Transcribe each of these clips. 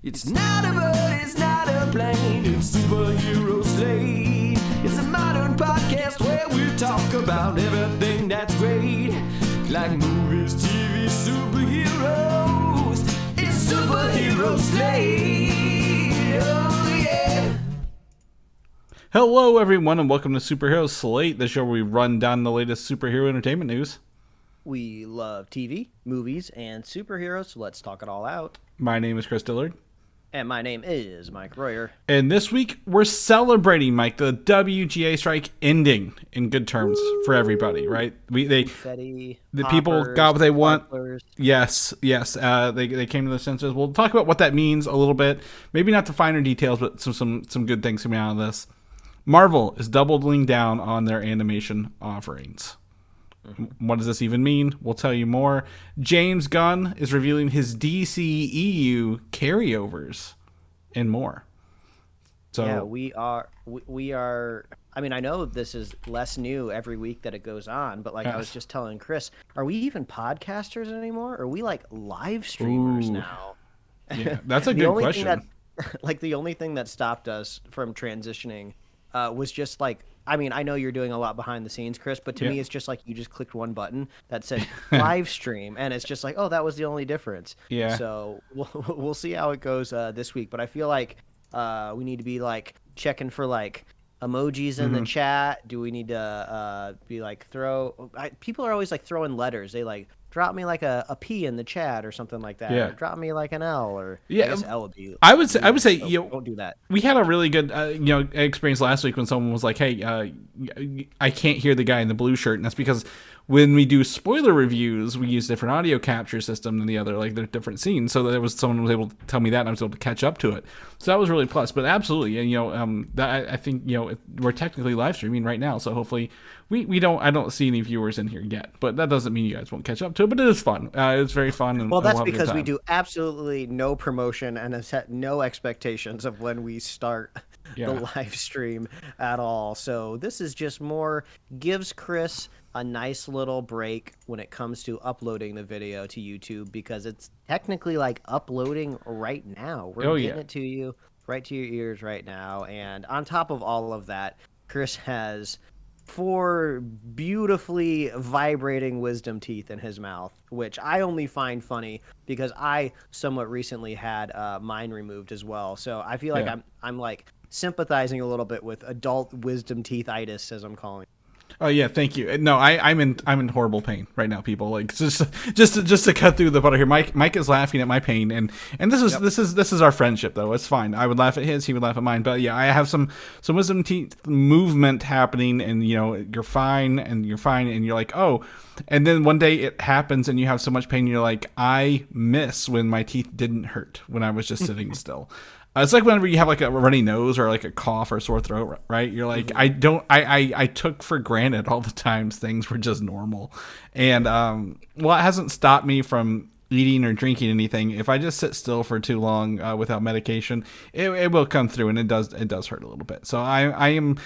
It's not a bird, it's not a plane, it's Superhero Slate. It's a modern podcast where we talk about everything that's great, like movies, TV, superheroes. It's Superhero Slate. Oh yeah. Hello everyone and welcome to Superhero Slate, the show where we run down the latest superhero entertainment news. We love TV, movies, and superheroes, so let's talk it all out. My name is Chris Dillard. And my name is Mike Royer. And this week we're celebrating, Mike, the WGA Strike ending in good terms for everybody, right? Confetti, the poppers, people got what they want. sparklers. Yes. They came to the senses. We'll talk about what that means a little bit. Maybe not the finer details, but some good things coming out of this. Marvel is doubling down on their animation offerings. What does this even mean? We'll tell you more. James Gunn is revealing his DCEU carryovers and more. So Yeah, we are. I mean, I know this is less new every week that it goes on, but I was just telling Chris, are we even podcasters anymore? Are we like live streamers now? Yeah, that's a good question. The only thing that stopped us from transitioning was just like, I mean, I know you're doing a lot behind the scenes, Chris, but to me, it's just like you just clicked one button that said live stream, and it's just like, oh, that was the only difference. Yeah. So we'll see how it goes this week, but I feel like we need to be like checking for like emojis in the chat. Do we need to be like people are always like throwing letters. They like drop me like a P in the chat or something like that. Yeah. Or drop me like an L or I guess L would be. I would say so don't do that. We had a really good experience last week when someone was like, "Hey, I can't hear the guy in the blue shirt," and that's because when we do spoiler reviews, we use different audio capture system than the other, like they're different scenes. So there was someone was able to tell me that, and I was able to catch up to it. So that was really plus. But absolutely, that I think we're technically live streaming right now, so hopefully I don't see any viewers in here yet, but that doesn't mean you guys won't catch up to it. But it is fun. It's very fun. And well, that's we'll because we do absolutely no promotion and have set no expectations of when we start the live stream at all. So this is just more gives Chris a nice little break when it comes to uploading the video to YouTube, because it's technically like uploading right now. We're getting it to you right to your ears right now. And on top of all of that, Chris has 4 beautifully vibrating wisdom teeth in his mouth, which I only find funny because I somewhat recently had mine removed as well. So I feel like I'm like sympathizing a little bit with adult wisdom teeth-itis, as I'm calling it. Oh yeah, thank you. No, I'm in horrible pain right now, people. Like just to cut through the butter here. Mike is laughing at my pain, and this is our friendship though. It's fine. I would laugh at his, he would laugh at mine. But yeah, I have some wisdom teeth movement happening, and you're fine, and you're like, oh, and then one day it happens, and you have so much pain, you're like, I miss when my teeth didn't hurt when I was just sitting still. It's like whenever you have like a runny nose or like a cough or a sore throat, right? You're like, I took for granted all the times things were just normal. And, it hasn't stopped me from eating or drinking anything. If I just sit still for too long without medication, it will come through, and it does hurt a little bit. So I'm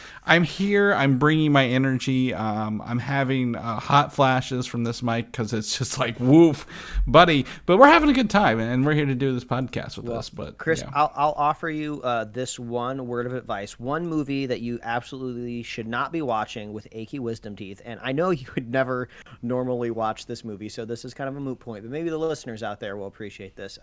here. I'm bringing my energy. I'm having hot flashes from this mic because it's just like woof, buddy. But we're having a good time, and we're here to do this podcast with us. But Chris, I'll offer you this one word of advice: one movie that you absolutely should not be watching with achy wisdom teeth. And I know you would never normally watch this movie, so this is kind of a moot point. But maybe the listeners out there will appreciate this.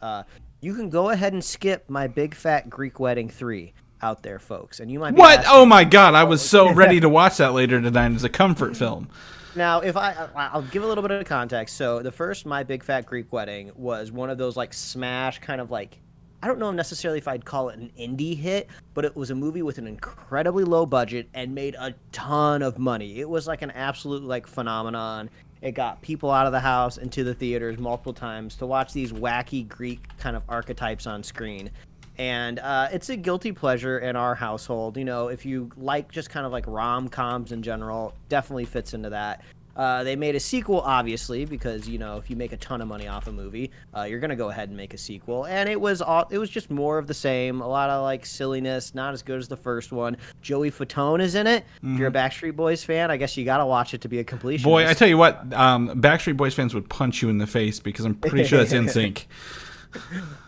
You can go ahead and skip My Big Fat Greek Wedding 3 out there, folks. And you might be asking, oh my God, I was so ready to watch that later tonight as a comfort film. Now, if I'll give a little bit of context. So the first My Big Fat Greek Wedding was one of those like smash kind of like, I don't know necessarily if I'd call it an indie hit, but it was a movie with an incredibly low budget and made a ton of money. It was like an absolute like phenomenon. It got people out of the house into the theaters multiple times to watch these wacky Greek kind of archetypes on screen. And it's a guilty pleasure in our household. If you like just kind of like rom-coms in general, definitely fits into that. They made a sequel, obviously, because, if you make a ton of money off a movie, you're going to go ahead and make a sequel. And it was just more of the same. A lot of, like, silliness, not as good as the first one. Joey Fatone is in it. If you're a Backstreet Boys fan, I guess you got to watch it to be a completionist. Boy, I tell you what, Backstreet Boys fans would punch you in the face because I'm pretty sure that's NSYNC.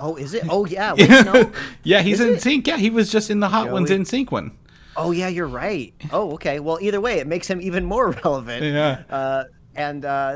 Oh, is it? Oh, yeah. Wait, no. Yeah, he's Is in it? sync. Yeah, he was just in the Hot Ones Joey? in sync one. Oh, yeah, you're right. Oh, okay. Well, either way, it makes him even more relevant. Yeah.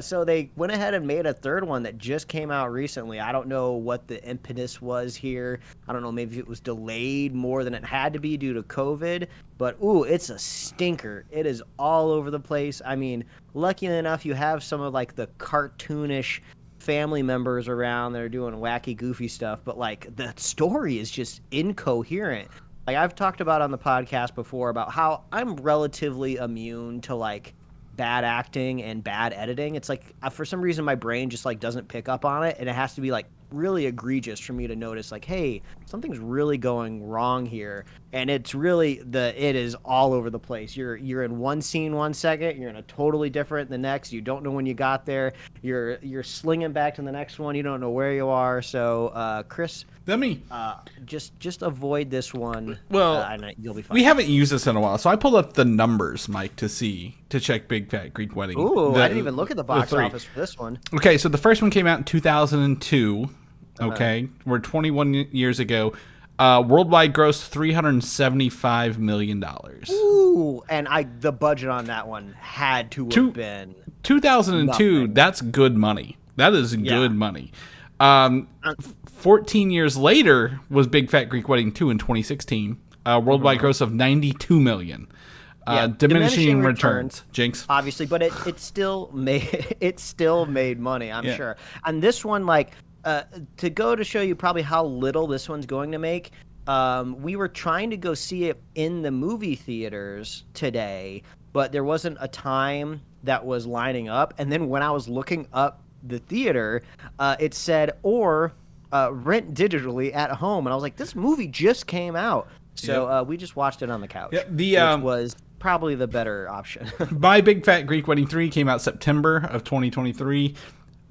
So they went ahead and made a third one that just came out recently. I don't know what the impetus was here. I don't know, maybe it was delayed more than it had to be due to COVID. But, ooh, it's a stinker. It is all over the place. I mean, lucky enough, you have some of, like, the cartoonish family members around that are doing wacky, goofy stuff. But, like, the story is just incoherent. Like, I've talked about on the podcast before about how I'm relatively immune to, like, bad acting and bad editing. It's like for some reason my brain just like doesn't pick up on it, and it has to be like really egregious for me to notice like, hey, something's really going wrong here. And it's really it is all over the place. You're in one scene 1 second, you're in a totally different the next. You don't know when you got there. You're slinging back to the next one. You don't know where you are. So Chris, just avoid this one. Well, and you'll be fine. we haven't used this in a while, so I pulled up the numbers, Mike, to check Big Fat Greek Wedding. Ooh, I didn't even look at the box office for this one. Okay, so the first one came out in 2002. Okay, we're 21 years ago. Worldwide gross $375 million. Ooh, and the budget on that one had to have been 2002. nothing. That's good money. That is good money. 14 years later was Big Fat Greek Wedding 2 in 2016. Worldwide gross of $92 million. Diminishing returns. Jinx. Obviously, but it still made money, I'm sure. And this one, like, to go to show you probably how little this one's going to make, we were trying to go see it in the movie theaters today, but there wasn't a time that was lining up. And then when I was looking up the theater, it said, or rent digitally at home. And I was like, this movie just came out. So we just watched it on the couch, which was probably the better option. My Big Fat Greek Wedding 3 came out September of 2023.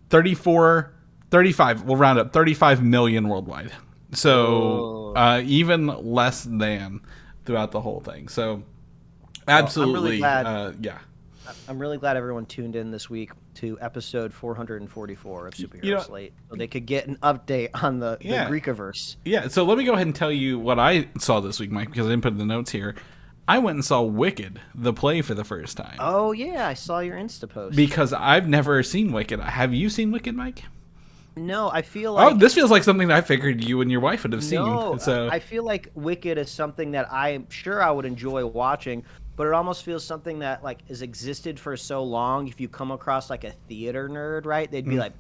35, we'll round up, 35 million worldwide. So even less than throughout the whole thing. So absolutely, I'm really glad everyone tuned in this week to episode 444 of Superhero Slate, so they could get an update on the Greekiverse. Yeah, so let me go ahead and tell you what I saw this week, Mike, because I didn't put in the notes here. I went and saw Wicked, the play, for the first time. Oh, yeah, I saw your Insta post. Because I've never seen Wicked. Have you seen Wicked, Mike? No, I feel like... Oh, this feels like something that I figured you and your wife would have seen. No, so. I feel like Wicked is something that I'm sure I would enjoy watching, but it almost feels something that like has existed for so long. If you come across like a theater nerd, right, they'd be like...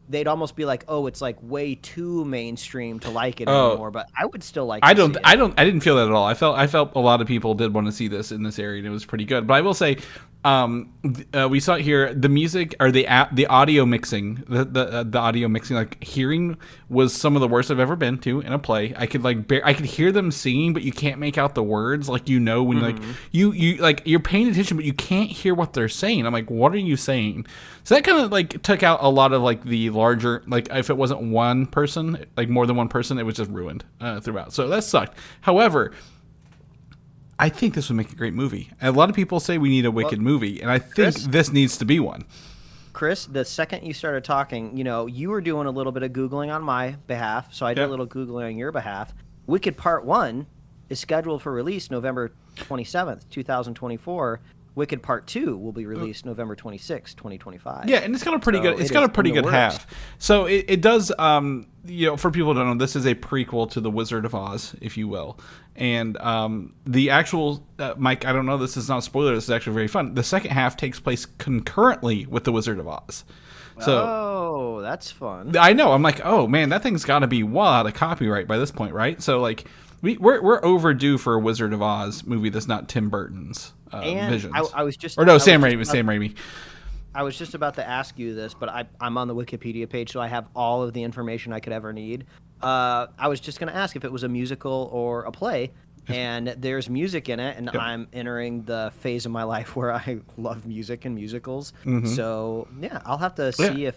They'd almost be like, "Oh, it's like way too mainstream to like it anymore." But I would still like. I didn't feel that at all. I felt a lot of people did want to see this in this area, and it was pretty good. But I will say, we saw it here. The music or the audio mixing, the audio mixing, like hearing was some of the worst I've ever been to in a play. I could I could hear them singing, but you can't make out the words. Like when like you like you're paying attention, but you can't hear what they're saying. I'm like, what are you saying? So that kind of like took out a lot of like the larger, like if it wasn't one person, like more than one person, it was just ruined throughout. So that sucked. However, I think this would make a great movie. A lot of people say we need a Wicked movie, and I think this needs to be one. Chris, the second you started talking, you were doing a little bit of Googling on my behalf, so I did a little Googling on your behalf. Wicked Part 1 is scheduled for release November 27th, 2024. Wicked Part 2 will be released November 26th, 2025. Yeah, and it's got a pretty good. It's got a pretty good half. So it does. For people who don't know, this is a prequel to The Wizard of Oz, if you will. And the actual Mike, I don't know. This is not a spoiler. This is actually very fun. The second half takes place concurrently with The Wizard of Oz. So, that's fun. I know. I'm like, oh man, that thing's got to be well out of copyright by this point, right? So like, we're overdue for a Wizard of Oz movie that's not Tim Burton's. Visions. I was just... Or no, Sam Raimi. I was just about to ask you this, but I'm on the Wikipedia page, so I have all of the information I could ever need. I was just going to ask if it was a musical or a play, and there's music in it, and I'm entering the phase of my life where I love music and musicals. So, yeah, I'll have to see if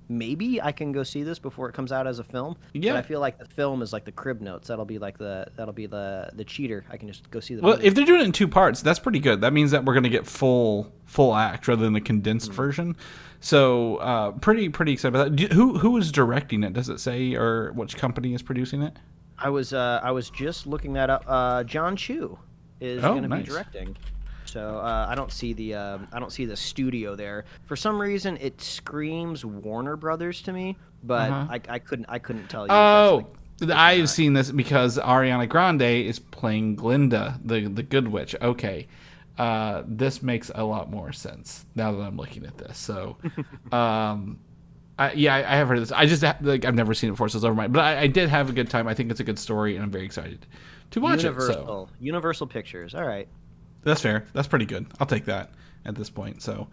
maybe I can go see this before it comes out as a film. Yeah. But I feel like the film is like the crib notes. That'll be the cheater. I can just go see the Well, movie. if they're doing it in 2 parts, that's pretty good. That means that we're going to get full act rather than a condensed version. So pretty excited about that. Who is directing it? Does it say, or which company is producing it? I was just looking that up. John Chu is going to be directing. So I don't see the studio there. For some reason, it screams Warner Brothers to me, but I couldn't tell you. Oh, I've seen this because Ariana Grande is playing Glinda, the Good Witch. Okay, this makes a lot more sense now that I'm looking at this. So, I have heard of this. I just I've never seen it before, so it's over my. But I did have a good time. I think it's a good story, and I'm very excited to watch it. So. Universal Pictures. All right. That's fair. That's pretty good. I'll take that at this point. So,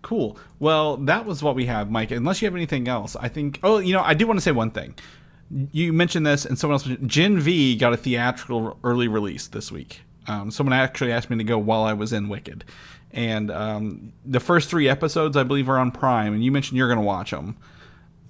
cool. Well, that was what we have, Mike. Unless you have anything else, I think. Oh, I do want to say one thing. You mentioned this, and someone else mentioned Gen V got a theatrical early release this week. Someone actually asked me to go while I was in Wicked, and the first 3 episodes, I believe, are on Prime. And you mentioned you're going to watch them.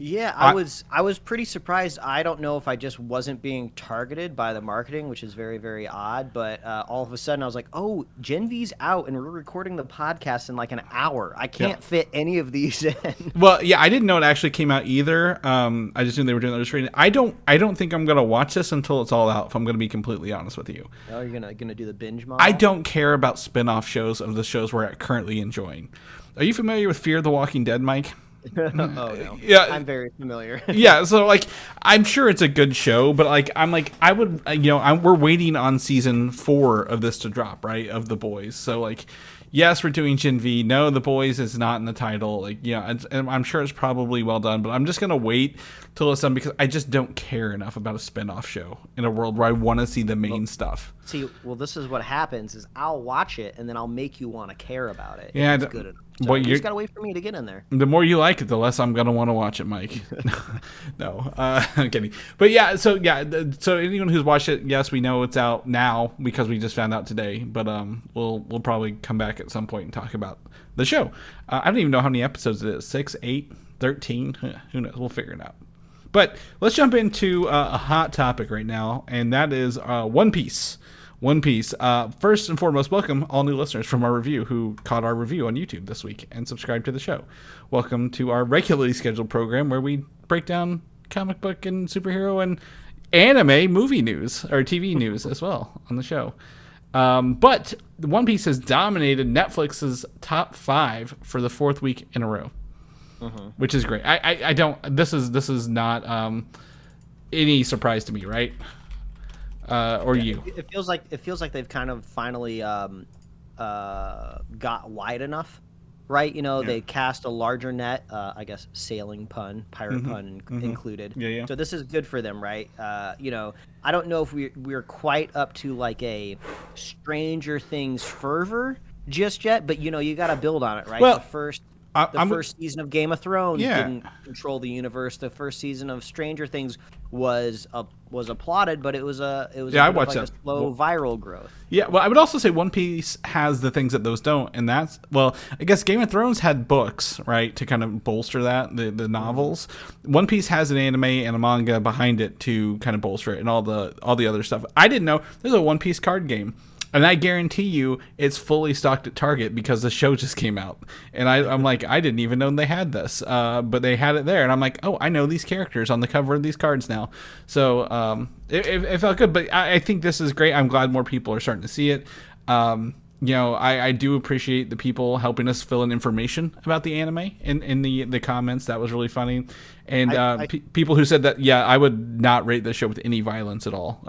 Yeah, I was pretty surprised. I don't know if I just wasn't being targeted by the marketing, which is very, very odd. But all of a sudden, I was like, "Oh, Gen V's out, and we're recording the podcast in like an hour. I can't fit any of these in." Well, yeah, I didn't know it actually came out either. I just knew they were doing the screening. I don't think I'm gonna watch this until it's all out. If I'm gonna be completely honest with you. Oh, you're gonna do the binge model? I don't care about spin-off shows of the shows we're currently enjoying. Are you familiar with Fear the Walking Dead, Mike? Oh no. Yeah, I'm very familiar. Yeah, so like I'm sure it's a good show, but I would we're waiting on season 4 of this to drop, right? Of The Boys. So like yes, we're doing Gen V. No, The Boys is not in the title. Like, and I'm sure it's probably well done, but I'm just gonna wait till it's done because I just don't care enough about a spin-off show in a world where I want to see the main stuff. See, this is what happens: is I'll watch it and then I'll make you want to care about it. Yeah, it's good enough. So boy, you just gotta wait for me to get in there. The more you like it, the less I'm gonna want to watch it, Mike. No, I'm kidding. But so anyone who's watched it, yes, we know it's out now because we just found out today. But we'll probably come back at some point and talk about the show. I don't even know how many episodes it is. 6, 8, 13? Who knows? We'll figure it out. But let's jump into a hot topic right now, and that is One Piece. One Piece. First and foremost, welcome all new listeners from our review who caught our review on YouTube this week and subscribed to the show. Welcome to our regularly scheduled program where we break down comic book and superhero and anime movie news, or TV news as well on the show. But One Piece has dominated Netflix's top 5 for the 4th week in a row, which is great. I don't. This is not any surprise to me, right? You? It feels like they've kind of finally got wide enough, right? They cast a larger net. I guess sailing pun, pirate pun included. Yeah. So this is good for them, right? I don't know if we're quite up to like a Stranger Things fervor just yet, but you got to build on it, right? Well, the first season of Game of Thrones didn't control the universe. The first season of Stranger Things was applauded, but it was a slow viral growth. Yeah, well, I would also say One Piece has the things that those don't, and that's, well, I guess Game of Thrones had books, right, to kind of bolster that, the novels. One Piece has an anime and a manga behind it to kind of bolster it, and all the other stuff. I didn't know there's a One Piece card game. And I guarantee you it's fully stocked at Target because the show just came out. And I'm like, I didn't even know they had this. But they had it there. And I'm like, oh, I know these characters on the cover of these cards now. So it felt good. But I think this is great. I'm glad more people are starting to see it. I do appreciate the people helping us fill in information about the anime in the comments. That was really funny. And people who said that, I would not rate this show with any violence at all,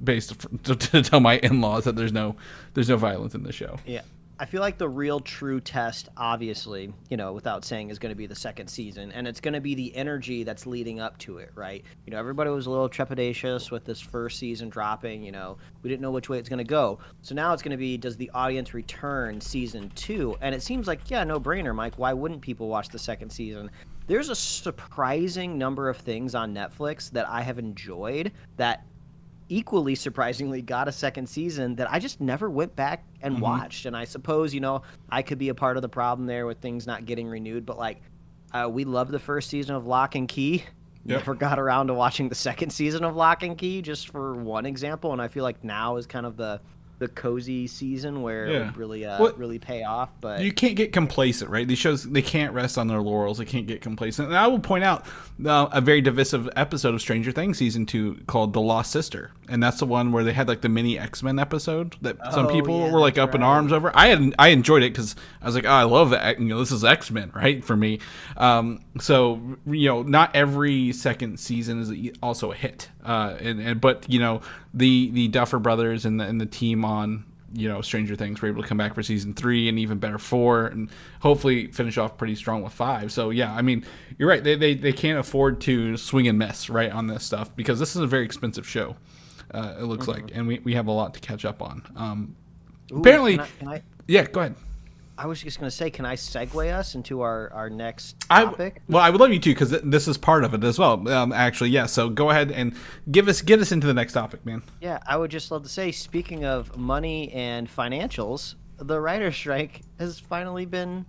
based to tell my in-laws that there's no violence in the show. Yeah. I feel like the real true test, obviously, without saying, is going to be the second season, and it's going to be the energy that's leading up to it, right? Everybody was a little trepidatious with this first season dropping. We didn't know which way it's going to go. So now it's going to be, does the audience return season 2? And it seems like, no brainer, Mike. Why wouldn't people watch the second season? There's a surprising number of things on Netflix that I have enjoyed that equally surprisingly got a second season that I just never went back and watched. And I suppose, I could be a part of the problem there with things not getting renewed, but like, we loved the first season of Lock and Key. Yep. Never got around to watching the second season of Lock and Key, just for one example. And I feel like now is kind of the cozy season where it would really really pay off. But you can't get complacent, right? These shows, they can't rest on their laurels. They can't get complacent. And I will point out a very divisive episode of Stranger Things season 2 called The Lost Sister, and that's the one where they had like the mini X-Men episode that some people were like up in arms over. I enjoyed it because I was like, oh, I love that. This is X-Men, right? For me. So not every second season is also a hit. But the Duffer Brothers and the team on Stranger Things were able to come back for season 3 and even better 4, and hopefully finish off pretty strong with 5. So yeah, I mean, you're right. They can't afford to swing and miss right on this stuff because this is a very expensive show. It looks like, and we have a lot to catch up on. Apparently, yeah. Go ahead. I was just going to say, can I segue us into our next topic? I would love you to, because this is part of it as well. Actually, yeah. So go ahead and get us into the next topic, man. Yeah, I would just love to say, speaking of money and financials, the writer's strike has finally been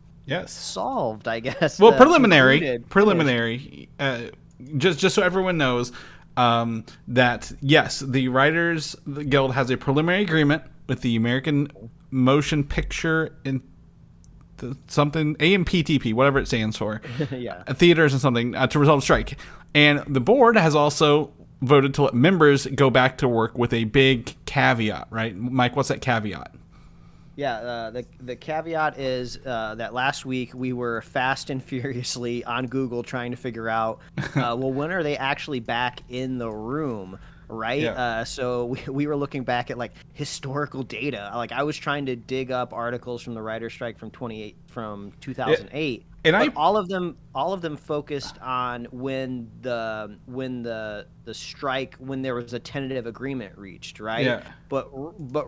solved, I guess. Well, preliminary. Just so everyone knows that, yes, the Writers Guild has a preliminary agreement with the American Motion Picture something AMPTP, whatever it stands for, theaters and something, to resolve the strike. And the board has also voted to let members go back to work with a big caveat, right? Mike, what's that caveat? Yeah, the caveat is that last week we were fast and furiously on Google trying to figure out, when are they actually back in the room? Right. Yeah. So we were looking back at like historical data. Like I was trying to dig up articles from the writer's strike from 2008. And all of them focused on when the strike, when there was a tentative agreement reached, right? Yeah. But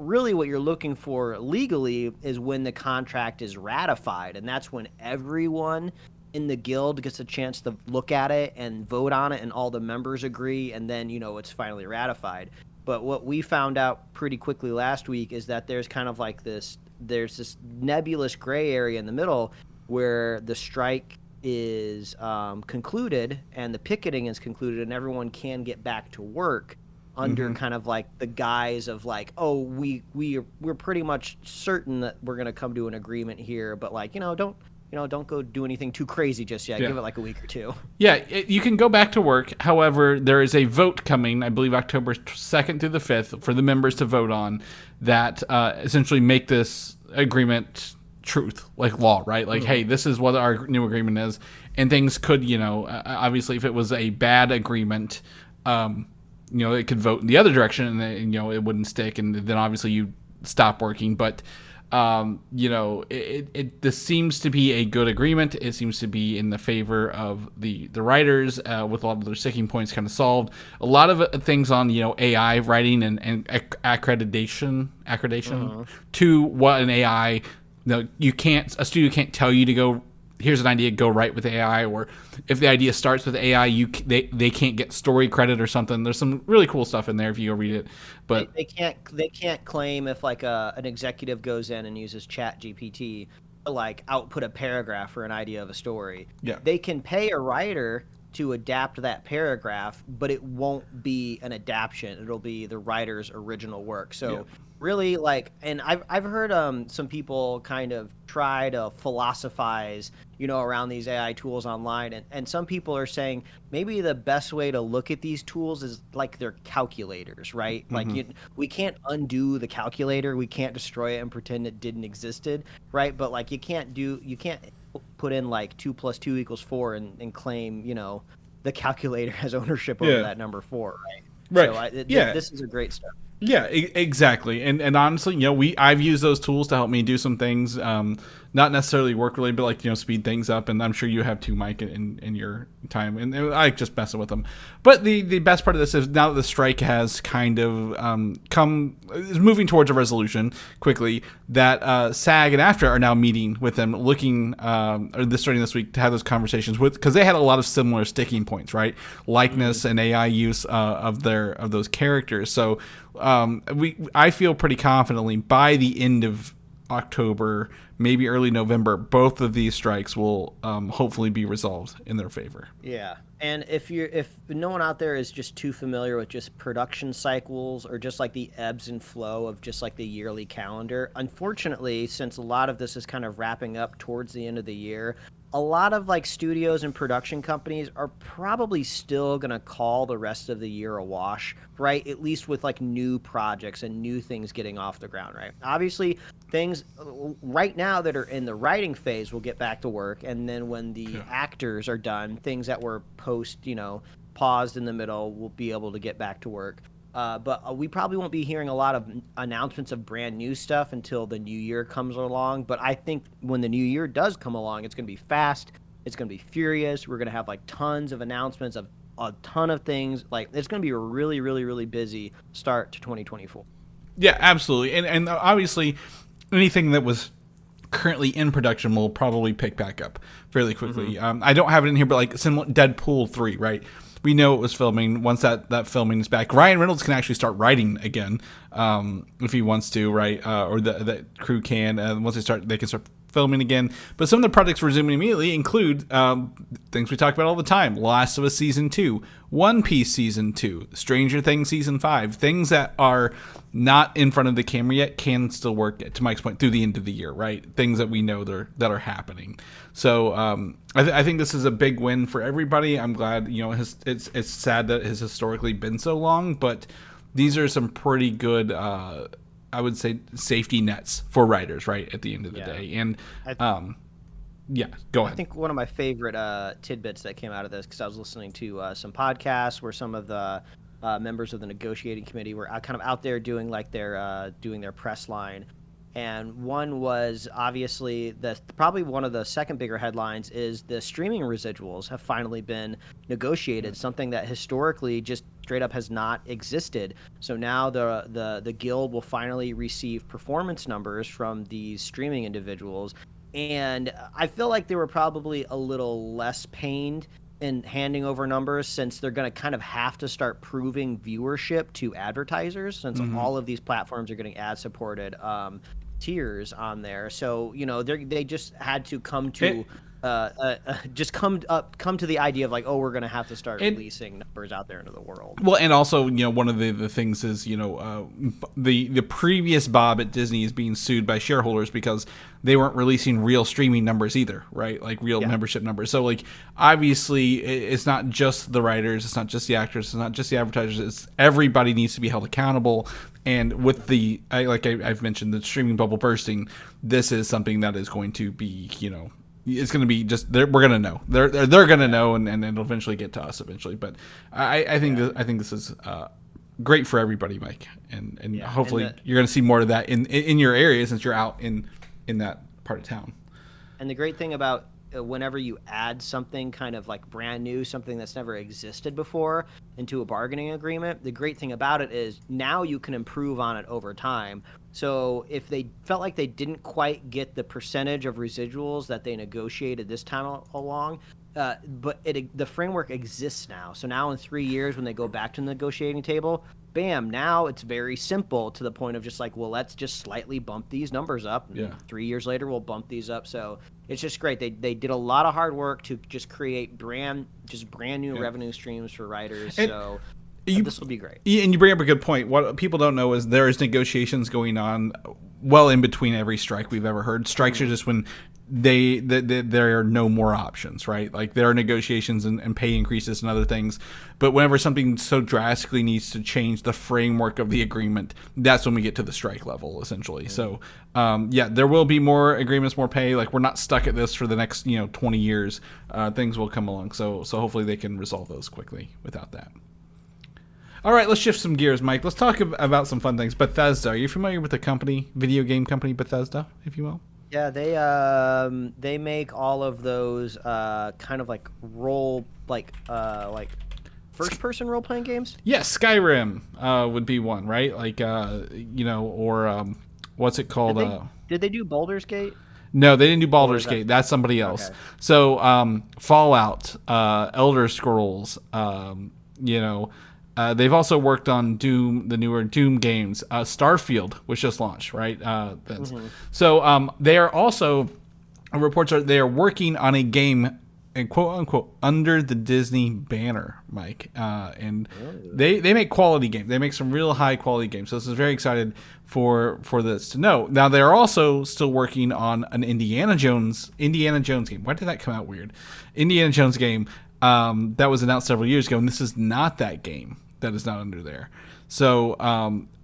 really what you're looking for legally is when the contract is ratified, and that's when everyone in the guild gets a chance to look at it and vote on it, and all the members agree, and then it's finally ratified. But what we found out pretty quickly last week is that there's kind of like there's this nebulous gray area in the middle where the strike is concluded and the picketing is concluded and everyone can get back to work under kind of like the guise of like, oh, we're pretty much certain that we're going to come to an agreement here, but like, don't go do anything too crazy just yet. Yeah. Give it like a week or two. Yeah, you can go back to work. However, there is a vote coming, I believe October 2nd through the 5th, for the members to vote on that essentially make this agreement truth, like law, right? Like, hey, this is what our new agreement is. And things could, obviously, if it was a bad agreement, it could vote in the other direction and it wouldn't stick. And then obviously you stop working. But this seems to be a good agreement. It seems to be in the favor of the writers, with a lot of their sticking points kind of solved. A lot of things on AI writing and accreditation to what an AI. A studio can't tell you to go. Here's an idea, go right with AI, or if the idea starts with AI, they can't get story credit or something. There's some really cool stuff in there if you go read it. But they can't claim if like an executive goes in and uses ChatGPT to like output a paragraph for an idea of a story. Yeah. They can pay a writer to adapt that paragraph, but it won't be an adaptation. It'll be the writer's original work. So really, like, and I've heard some people kind of try to philosophize, around these AI tools online, and some people are saying maybe the best way to look at these tools is like they're calculators, right? Like we can't undo the calculator, we can't destroy it and pretend it didn't existed, right? But like you can't put in like 2 + 2 = 4 and claim the calculator has ownership over that number 4, right? So this is a great step. Yeah, exactly. And honestly, I've used those tools to help me do some things, not necessarily work related, but like, speed things up. And I'm sure you have too, Mike, in your time. And I just mess with them. But the best part of this is now that the strike has kind of is moving towards a resolution quickly, that SAG and AFTRA are now meeting with them, looking, starting this week, to have those conversations because they had a lot of similar sticking points, right? Likeness and AI use of those characters. So I feel pretty confidently by the end of October, maybe early November, both of these strikes will hopefully be resolved in their favor. Yeah. And if no one out there is just too familiar with just production cycles or just like the ebbs and flow of just like the yearly calendar, unfortunately, since a lot of this is kind of wrapping up towards the end of the year, a lot of like studios and production companies are probably still going to call the rest of the year a wash, right? At least with like new projects and new things getting off the ground, right? Obviously, things right now that are in the writing phase will get back to work. And then when the actors are done, things that were paused in the middle will be able to get back to work. But we probably won't be hearing a lot of announcements of brand new stuff until the new year comes along. But I think when the new year does come along, it's going to be fast. It's going to be furious. We're going to have like tons of announcements of a ton of things. Like it's going to be a really, really, really busy start to 2024. Yeah, absolutely. And obviously anything that was currently in production will probably pick back up fairly quickly. I don't have it in here, but like Deadpool 3, right? We know it was filming. Once that filming is back, Ryan Reynolds can actually start writing again if he wants to, right? Or the crew can. Once they can start filming again. But some of the projects resuming immediately include things we talk about all the time: Last of Us Season 2, One Piece Season 2, Stranger Things Season 5. Things that are not in front of the camera yet can still work, to Mike's point, through the end of the year, right? Things that we know that are happening. So I think this is a big win for everybody. I'm glad, it's sad that it has historically been so long, but these are some pretty good, I would say, safety nets for writers, right, at the end of the day. And go ahead. I think one of my favorite tidbits that came out of this, because I was listening to some podcasts where some of the members of the negotiating committee were kind of out there doing like their press line. And one was obviously probably one of the second bigger headlines is the streaming residuals have finally been negotiated, something that historically just straight up has not existed. So now the guild will finally receive performance numbers from these streaming individuals. And I feel like they were probably a little less pained in handing over numbers, since they're going to kind of have to start proving viewership to advertisers, since all of these platforms are getting ad-supported tiers on there. So they just had to come to come to the idea of like, oh, we're going to have to start releasing numbers out there into the world. Well, and also, one of the things is, the previous Bob at Disney is being sued by shareholders because they weren't releasing real streaming numbers either, right? Like real membership numbers. So like, obviously it's not just the writers, it's not just the actors, it's not just the advertisers, it's everybody needs to be held accountable. And with I've mentioned, the streaming bubble bursting, this is something that is going to be, it's going to be just we're going to know. They're going to know, and it'll eventually get to us eventually. But I think this is great for everybody, Mike, and hopefully you're going to see more of that in your area, since you're out in that part of town. And the great thing about whenever you add something kind of like brand new, something that's never existed before, into a bargaining agreement, the great thing about it is now you can improve on it over time. So if they felt like they didn't quite get the percentage of residuals that they negotiated this time along, but the framework exists now. So now in 3 years, when they go back to the negotiating table, bam, now it's very simple, to the point of just like, well, let's just slightly bump these numbers up. Yeah. 3 years later, we'll bump these up. So it's just great. They did a lot of hard work to just create brand new revenue streams for writers. So this will be great. And you bring up a good point. What people don't know is there's negotiations going on well in between every strike we've ever heard. Strikes are just when there are no more options, right? Like there are negotiations and pay increases and other things, but whenever something so drastically needs to change the framework of the agreement, that's when we get to the strike level, essentially. So there will be more agreements, more pay. Like we're not stuck at this for the next 20 years. Things will come along, so hopefully they can resolve those quickly without that. All right, let's shift some gears, Mike. Let's talk about some fun things. Bethesda, are you familiar with the video game company Bethesda, if you will? Yeah, they make all of those kind of like first person role playing games. Yes, Skyrim would be one, right? Like or what's it called? Did they do Baldur's Gate? No, they didn't do Baldur's Gate. That's somebody else. Okay. So Fallout, Elder Scrolls, They've also worked on Doom, the newer Doom games. Starfield, which just launched, right? So they are also, reports are they are working on a game, and quote unquote, under the Disney banner, Mike. And they make quality games. They make some real high quality games. So this is very excited for this to know. Now they're also still working on an Indiana Jones game. Why did that come out weird? Indiana Jones game that was announced several years ago, and this is not that game. That is not under there. So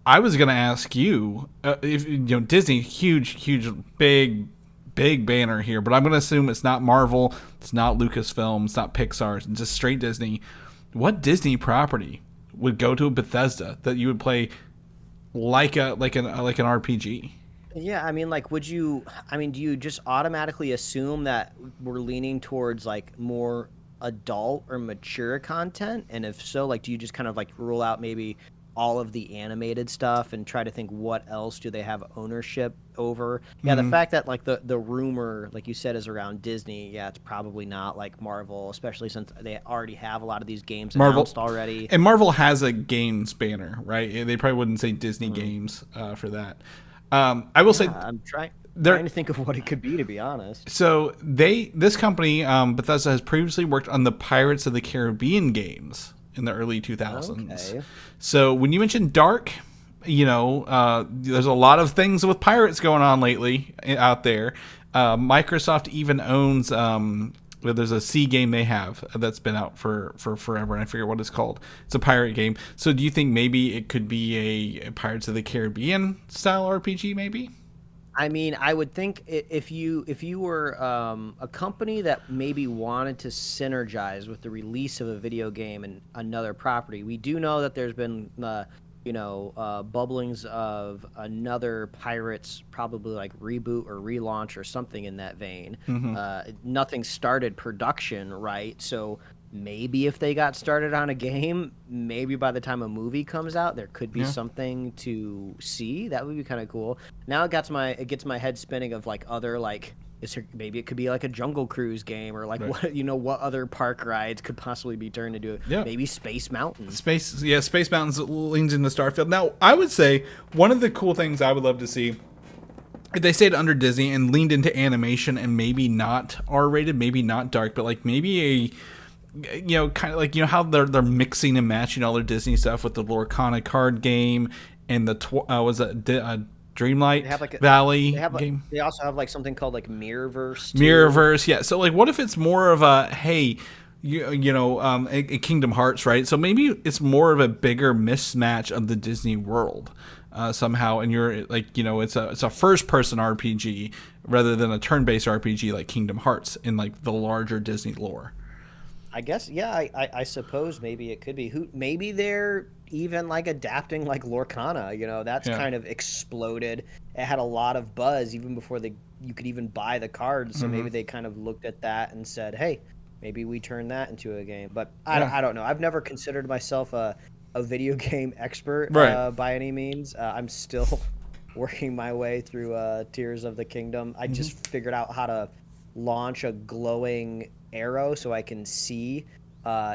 I was going to ask you, if Disney, huge, big banner here, but I'm going to assume it's not Marvel, it's not Lucasfilm, it's not Pixar, it's just straight Disney. What Disney property would go to a Bethesda that you would play like an RPG? Yeah, I mean, like, do you just automatically assume that we're leaning towards like more adult or mature content? And if so, like, do you just kind of like rule out maybe all of the animated stuff and try to think what else do they have ownership over? Yeah, the fact that like the rumor, like you said, is around Disney. Yeah, it's probably not like Marvel, especially since they already have a lot of these games announced already. And Marvel has a games banner, right? They probably wouldn't say Disney games for that. I will say I'm trying to think of what it could be, to be honest. So this company, Bethesda, has previously worked on the Pirates of the Caribbean games in the early 2000s. Okay. So when you mentioned dark, there's a lot of things with pirates going on lately out there. Microsoft even owns, there's a sea game they have that's been out for forever, and I forget what it's called. It's a pirate game. So do you think maybe it could be a Pirates of the Caribbean style RPG, maybe? I mean, I would think if you were a company that maybe wanted to synergize with the release of a video game and another property, we do know that there's been bubblings of another Pirates, probably like reboot or relaunch or something in that vein. Nothing started production, right? So maybe if they got started on a game, maybe by the time a movie comes out, there could be something to see. That would be kind of cool. Now it gets my head spinning of like other like, maybe it could be like a Jungle Cruise game or like what other park rides could possibly be turned into maybe Space Mountain. Space Mountains leans into Starfield. Now I would say one of the cool things I would love to see, if they stayed under Disney and leaned into animation and maybe not R-rated, maybe not dark, but like maybe kind of like how they're mixing and matching all their Disney stuff with the Lorcana card game and the Dreamlight Valley game. They also have like something called like Mirrorverse. Mirrorverse, yeah. So like, what if it's more of a a Kingdom Hearts, right? So maybe it's more of a bigger mismatch of the Disney world somehow, and you're like, it's a first-person RPG rather than a turn-based RPG like Kingdom Hearts in like the larger Disney lore. I guess, yeah, I suppose maybe it could be. Maybe they're even like adapting like Lorcana. That's kind of exploded. It had a lot of buzz even before you could even buy the cards. So maybe they kind of looked at that and said, hey, maybe we turn that into a game. But I don't know. I've never considered myself a video game expert by any means. I'm still working my way through Tears of the Kingdom. I just figured out how to launch a glowing arrow so I can see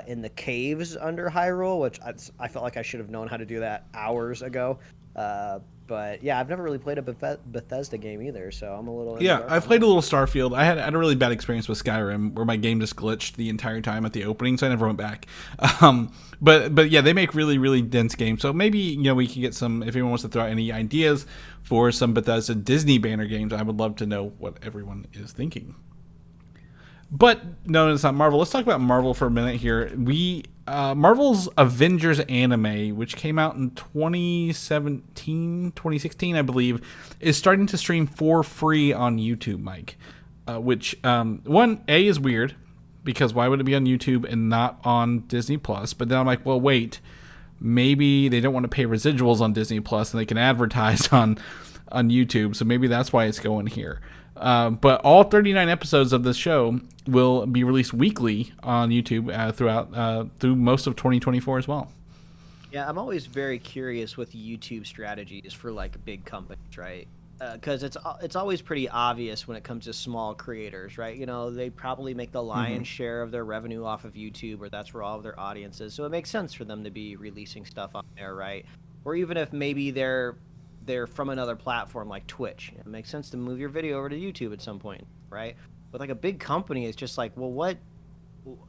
in the caves under Hyrule, which I felt like I should have known how to do that hours ago. But yeah, I've never really played a Bethesda game either, so I'm a little... I've played a little Starfield. I had a really bad experience with Skyrim where my game just glitched the entire time at the opening, so I never went back. But yeah, they make really, really dense games. So maybe, we can get some, if anyone wants to throw out any ideas for some Bethesda Disney banner games, I would love to know what everyone is thinking. But no, it's not Marvel. Let's talk about Marvel for a minute here. Marvel's Avengers anime, which came out in 2016, I believe, is starting to stream for free on YouTube, Mike. Which, is weird, because why would it be on YouTube and not on Disney Plus? But then I'm like, well, wait, maybe they don't want to pay residuals on Disney Plus and they can advertise on YouTube, so maybe that's why it's going here. But all 39 episodes of this show will be released weekly on YouTube through most of 2024 as well. Yeah, I'm always very curious with YouTube strategies for like big companies, right? because it's always pretty obvious when it comes to small creators, right? You know, they probably make the lion's share of their revenue off of YouTube, or that's where all of their audience is. So it makes sense for them to be releasing stuff on there, right? Or even if maybe they're from another platform like Twitch, it makes sense to move your video over to YouTube at some point, right? But like a big company, it's just like, well, what?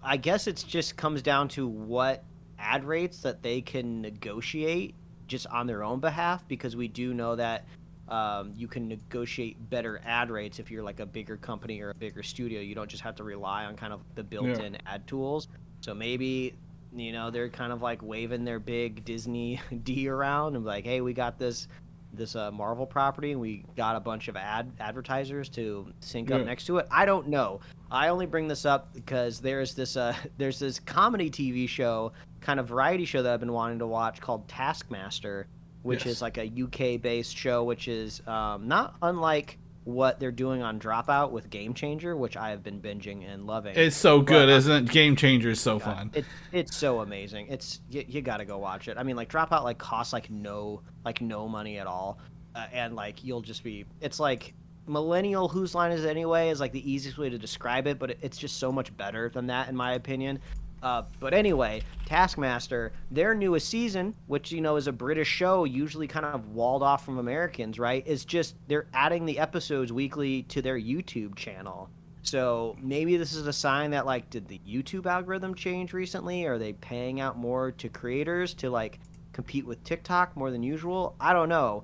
I guess it's just comes down to what ad rates that they can negotiate just on their own behalf, because we do know that you can negotiate better ad rates if you're like a bigger company or a bigger studio. You don't just have to rely on kind of the built-in ad tools. So maybe, you know, they're kind of like waving their big Disney D around and like, hey, we got this Marvel property and we got a bunch of advertisers to sync up next to it. I don't know. I only bring this up because there's this comedy TV show, kind of variety show that I've been wanting to watch called Taskmaster, which is like a UK based show, which is not unlike what they're doing on Dropout with Game Changer, which I have been binging and loving. It's so good, isn't it? Game Changer is so fun. It's so amazing. It's you got to go watch it. I mean, like Dropout like costs like no money at all, and like you'll just be. It's like millennial Whose Line Is It Anyway is like the easiest way to describe it, but it's just so much better than that in my opinion. But anyway, Taskmaster, their newest season, which, you know, is a British show, usually kind of walled off from Americans, right? Is just they're adding the episodes weekly to their YouTube channel. So maybe this is a sign that, like, did the YouTube algorithm change recently? Are they paying out more to creators to, like, compete with TikTok more than usual? I don't know.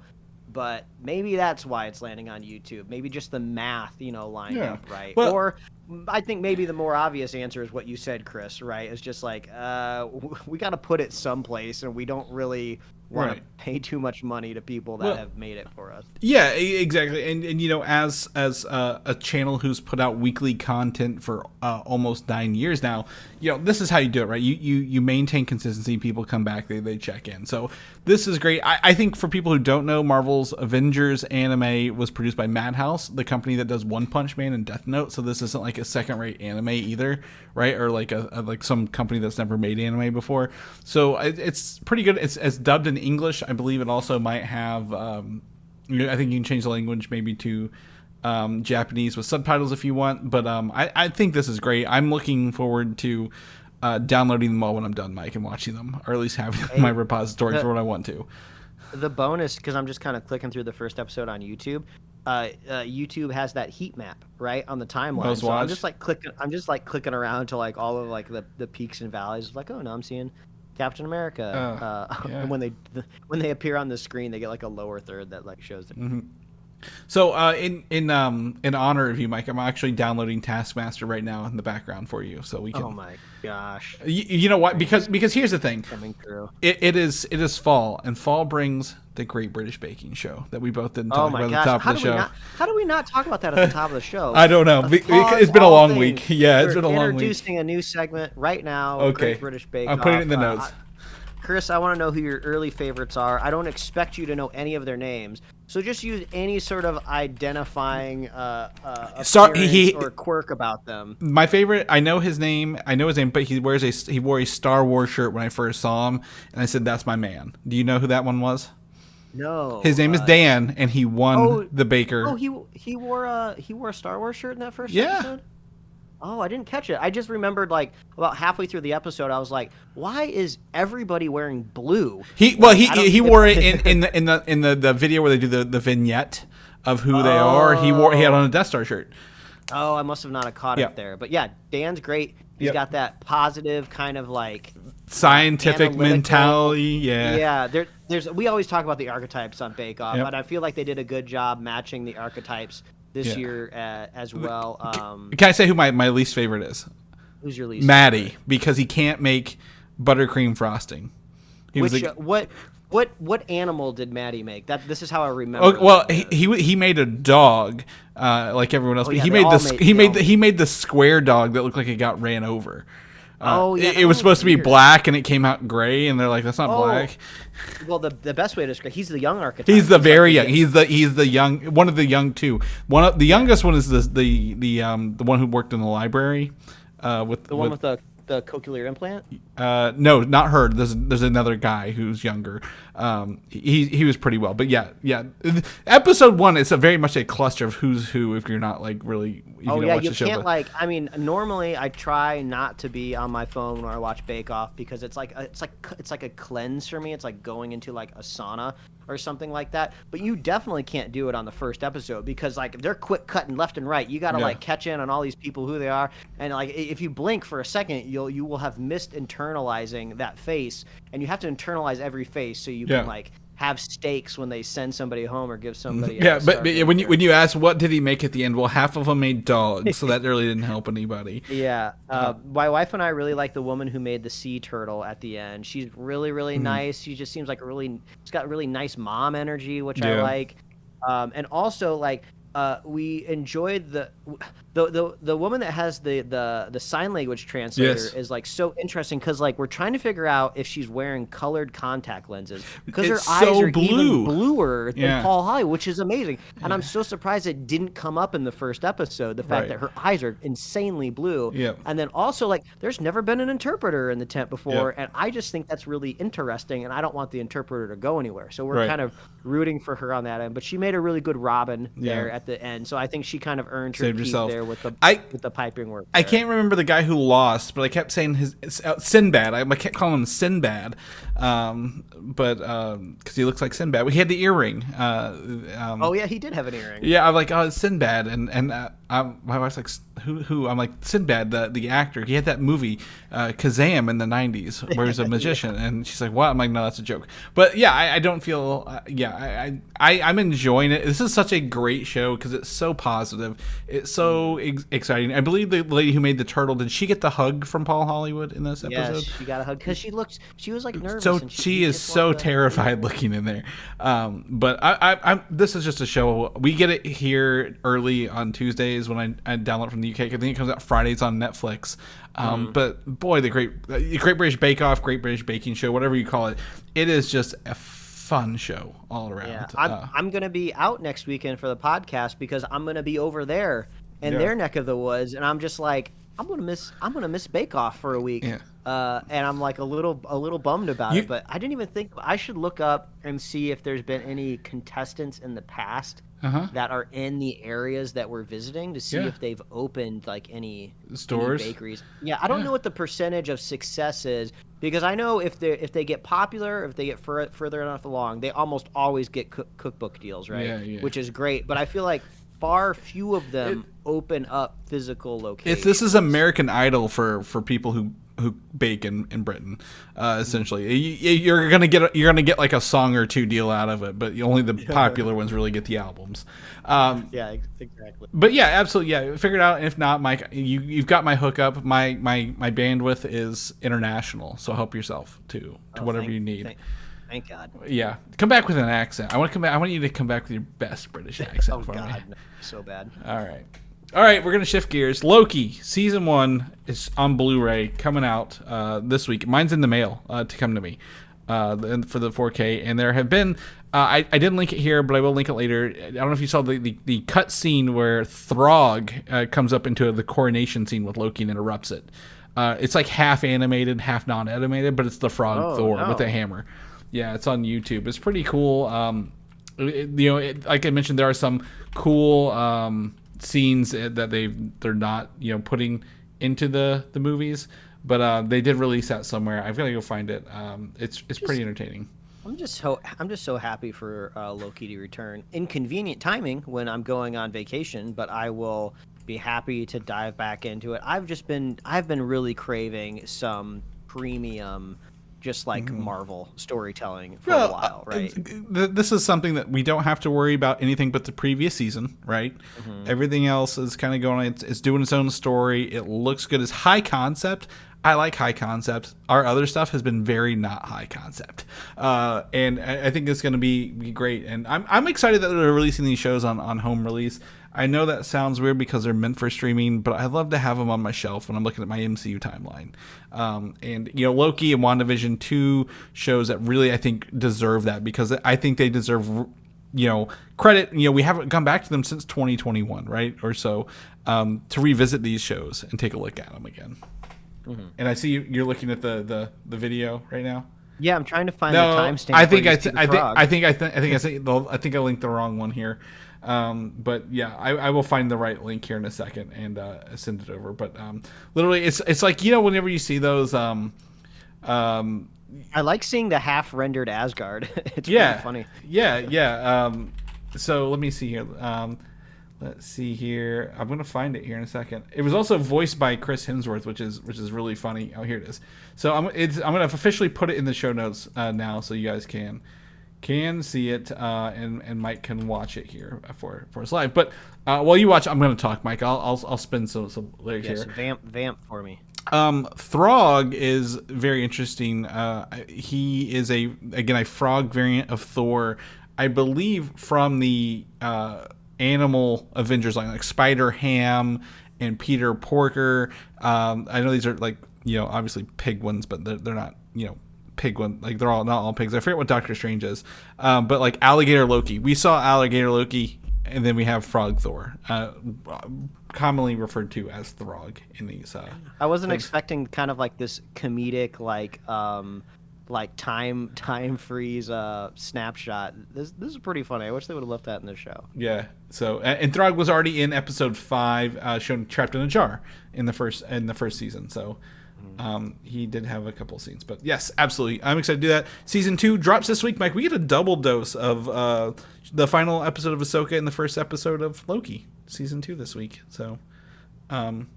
But maybe that's why it's landing on YouTube. Maybe just the math, you know, lined up right. Well, or I think maybe the more obvious answer is what you said, Chris, right? It's just like, we got to put it someplace, and we don't really want to pay too much money to people that have made it for us. Yeah, exactly. And you know, as a channel who's put out weekly content for almost 9 years now, you know, this is how you do it, right? You maintain consistency. People come back, they check in. So this is great. I think for people who don't know, Marvel's Avengers anime was produced by Madhouse, the company that does One Punch Man and Death Note. So this isn't like a second-rate anime either, right? Or like like some company that's never made anime before. So it's pretty good. It's dubbed in English. I believe it also might have. I think you can change the language maybe to Japanese with subtitles if you want. But I think this is great. I'm looking forward to downloading them all when I'm done, Mike, and watching them, or at least having my repository for when I want to. The bonus, because I'm just kind of clicking through the first episode on YouTube. YouTube has that heat map right on the timeline. So I'm just like clicking around to like all of like the peaks and valleys. Like, oh no, I'm seeing Captain America. And when they appear on the screen, they get like a lower third that like shows them. So in honor of you, Mike, I'm actually downloading Taskmaster right now in the background for you, so we can. Oh my gosh! You know what? Because here's the thing. Coming through. It is fall, and fall brings the Great British Baking Show that we both didn't talk about at the top of the show. How do we not talk about that at the top of the show? I don't know. It's been a long week. Yeah, it's been a long week. Introducing a new segment right now. Okay. Great British Bake Off. I'm putting it in the notes. Chris, I want to know who your early favorites are. I don't expect you to know any of their names, so just use any sort of identifying appearance or quirk about them. My favorite, I know his name, but he wore a Star Wars shirt when I first saw him, and I said, "That's my man." Do you know who that one was? No. His name is Dan, and he won the Baker. Oh, he wore a Star Wars shirt in that first episode? Oh, I didn't catch it. I just remembered, like, about halfway through the episode, I was like, "Why is everybody wearing blue?" He wore it in the video where they do the vignette of who they are. He had on a Death Star shirt. Oh, I must have not caught it there. But yeah, Dan's great. He's got that positive kind of like scientific mentality. Yeah. We always talk about the archetypes on Bake Off, but I feel like they did a good job matching the archetypes this year as well. Can I say who my least favorite is? Who's your least? Maddie, favorite? because he can't make buttercream frosting. What animal did Maddie make? This is how I remember. Oh, well, he made a dog like everyone else. But he made the square dog that looked like it got ran over. It was supposed to be black, and it came out gray, and they're like, "That's not black." Well, the best way to describe, he's the young archetype. He's the very young. He's the young one of the young two. The youngest one is the one who worked in the library. With the the cochlear implant? No, not her. There's another guy who's younger. He was pretty well, but yeah. Episode 1 is very much a cluster of who's who. If you're not like really, if Oh you don't yeah, watch you the show, can't but- like. I mean, normally I try not to be on my phone when I watch Bake Off because it's like a cleanse for me. It's like going into like a sauna or something like that. But you definitely can't do it on the first episode because like they're quick cutting left and right. You got to like catch in on all these people who they are, and like if you blink for a second, you will have missed internalizing that face, and you have to internalize every face so you can like have stakes when they send somebody home or give somebody. But when you ask what did he make at the end, well, half of them made dogs, so that really didn't help anybody. Yeah, my wife and I really like the woman who made the sea turtle at the end. She's really nice. She just seems like she's got really nice mom energy, which I like. And also like we enjoyed the woman that has the sign language translator is like so interesting because like we're trying to figure out if she's wearing colored contact lenses because her eyes are even bluer than Paul Hollywood, which is amazing. And I'm so surprised it didn't come up in the first episode, the fact that her eyes are insanely blue. And then also like there's never been an interpreter in the tent before, and I just think that's really interesting, and I don't want the interpreter to go anywhere. So we're kind of rooting for her on that end. But she made a really good Robin there at the end, so I think she kind of earned her keep there with the piping work. I can't remember the guy who lost, but I kept saying his Sinbad. I kept calling him Sinbad, but because he looks like Sinbad. He had the earring. Oh yeah, he did have an earring. Yeah, I'm like, oh, it's Sinbad, and my wife's like, who? I'm like, Sinbad, the actor. He had that movie Kazam in the '90s, where he's a magician, and she's like, what? I'm like, no, that's a joke. But yeah, I don't feel. I'm enjoying it. This is such a great show because it's so positive. It's so exciting. I believe the lady who made the turtle, did she get the hug from Paul Hollywood in this episode? Yes, she got a hug because she was like nervous. So she is so terrified looking in there. But this is just a show. We get it here early on Tuesdays when I download from the UK. I think it comes out Fridays on Netflix. But boy, the Great British Bake Off, Great British Baking Show, whatever you call it, it is just a fun show all around. Yeah, I'm gonna be out next weekend for the podcast because I'm gonna be over there in their neck of the woods, and I'm just like, I'm gonna miss Bake Off for a week. And I'm like a little bummed about it, but I didn't even think I should look up and see if there's been any contestants in the past that are in the areas that we're visiting to see if they've opened like any stores, any bakeries. Yeah, I don't know what the percentage of success is because I know if they get popular, if they get further enough along, they almost always get cookbook deals, right? Which is great, but I feel like far few of them open up physical locations. This is American Idol for people who bake in Britain, essentially. You're gonna get like a song or two deal out of it, but only the popular ones really get the albums. Yeah, exactly. But yeah, absolutely, yeah. Figure it out. And if not, Mike, you've got my hookup. My bandwidth is international, so help yourself to whatever you need. Thank God. Yeah, come back with an accent. I want you to come back with your best British accent for me. No, so bad. All right, we're gonna shift gears. Loki season 1 is on Blu-ray coming out this week. Mine's in the mail to come to me for the 4K. And there have been I didn't link it here, but I will link it later. I don't know if you saw the cut scene where Throg comes up into the coronation scene with Loki and interrupts it. It's like half animated, half non-animated, but it's the frog Thor with a hammer. Yeah, it's on YouTube. It's pretty cool. Like I mentioned, there are some cool scenes that they're not putting into the movies, but they did release that somewhere. I've got to go find it. It's pretty entertaining. I'm just so happy for Loki to return. Inconvenient timing when I'm going on vacation, but I will be happy to dive back into it. I've been really craving some premium, just like Marvel storytelling for a while, right? This is something that we don't have to worry about anything but the previous season, right? Everything else is kind of going on. It's doing its own story. It looks good. It's high concept. I like high concept. Our other stuff has been very not high concept, and I think it's going to be great. And I'm excited that they're releasing these shows on home release. I know that sounds weird because they're meant for streaming, but I love to have them on my shelf when I'm looking at my MCU timeline. And Loki and WandaVision, 2 shows that really I think deserve that because I think they deserve credit. We haven't gone back to them since 2021, right, or so, to revisit these shows and take a look at them again. And I see you're looking at the video right now. Yeah, I'm trying to find No, the timestamp. I think I linked the wrong one here. But yeah, I will find the right link here in a second and send it over. But literally, it's like, whenever you see those. I like seeing the half rendered Asgard. It's yeah, really funny. Yeah. So let me see here. Let's see here. I'm gonna find it here in a second. It was also voiced by Chris Hemsworth, which is really funny. Oh, here it is. So I'm gonna officially put it in the show notes now, so you guys can see it and Mike can watch it here for us live. But while you watch, I'm gonna talk, Mike. I'll spin some lyrics here. Vamp for me. Throg is very interesting. He is a frog variant of Thor, I believe, from the animal Avengers line, like Spider-Ham and Peter Porker. I know these are obviously pig ones, but they're not pig one, like they're not all pigs. I forget what Doctor Strange is, but like Alligator Loki. We saw Alligator Loki, and then we have Frog Thor, commonly referred to as Throg in these. I wasn't expecting kind of like this comedic like time freeze snapshot. This is pretty funny. I wish they would have left that in the show. Yeah. So and Throg was already in episode 5, shown trapped in a jar in the first season. So he did have a couple scenes. But yes, absolutely, I'm excited to do that. Season 2 drops this week, Mike. We get a double dose of the final episode of Ahsoka and the first episode of Loki. Season 2 this week. So and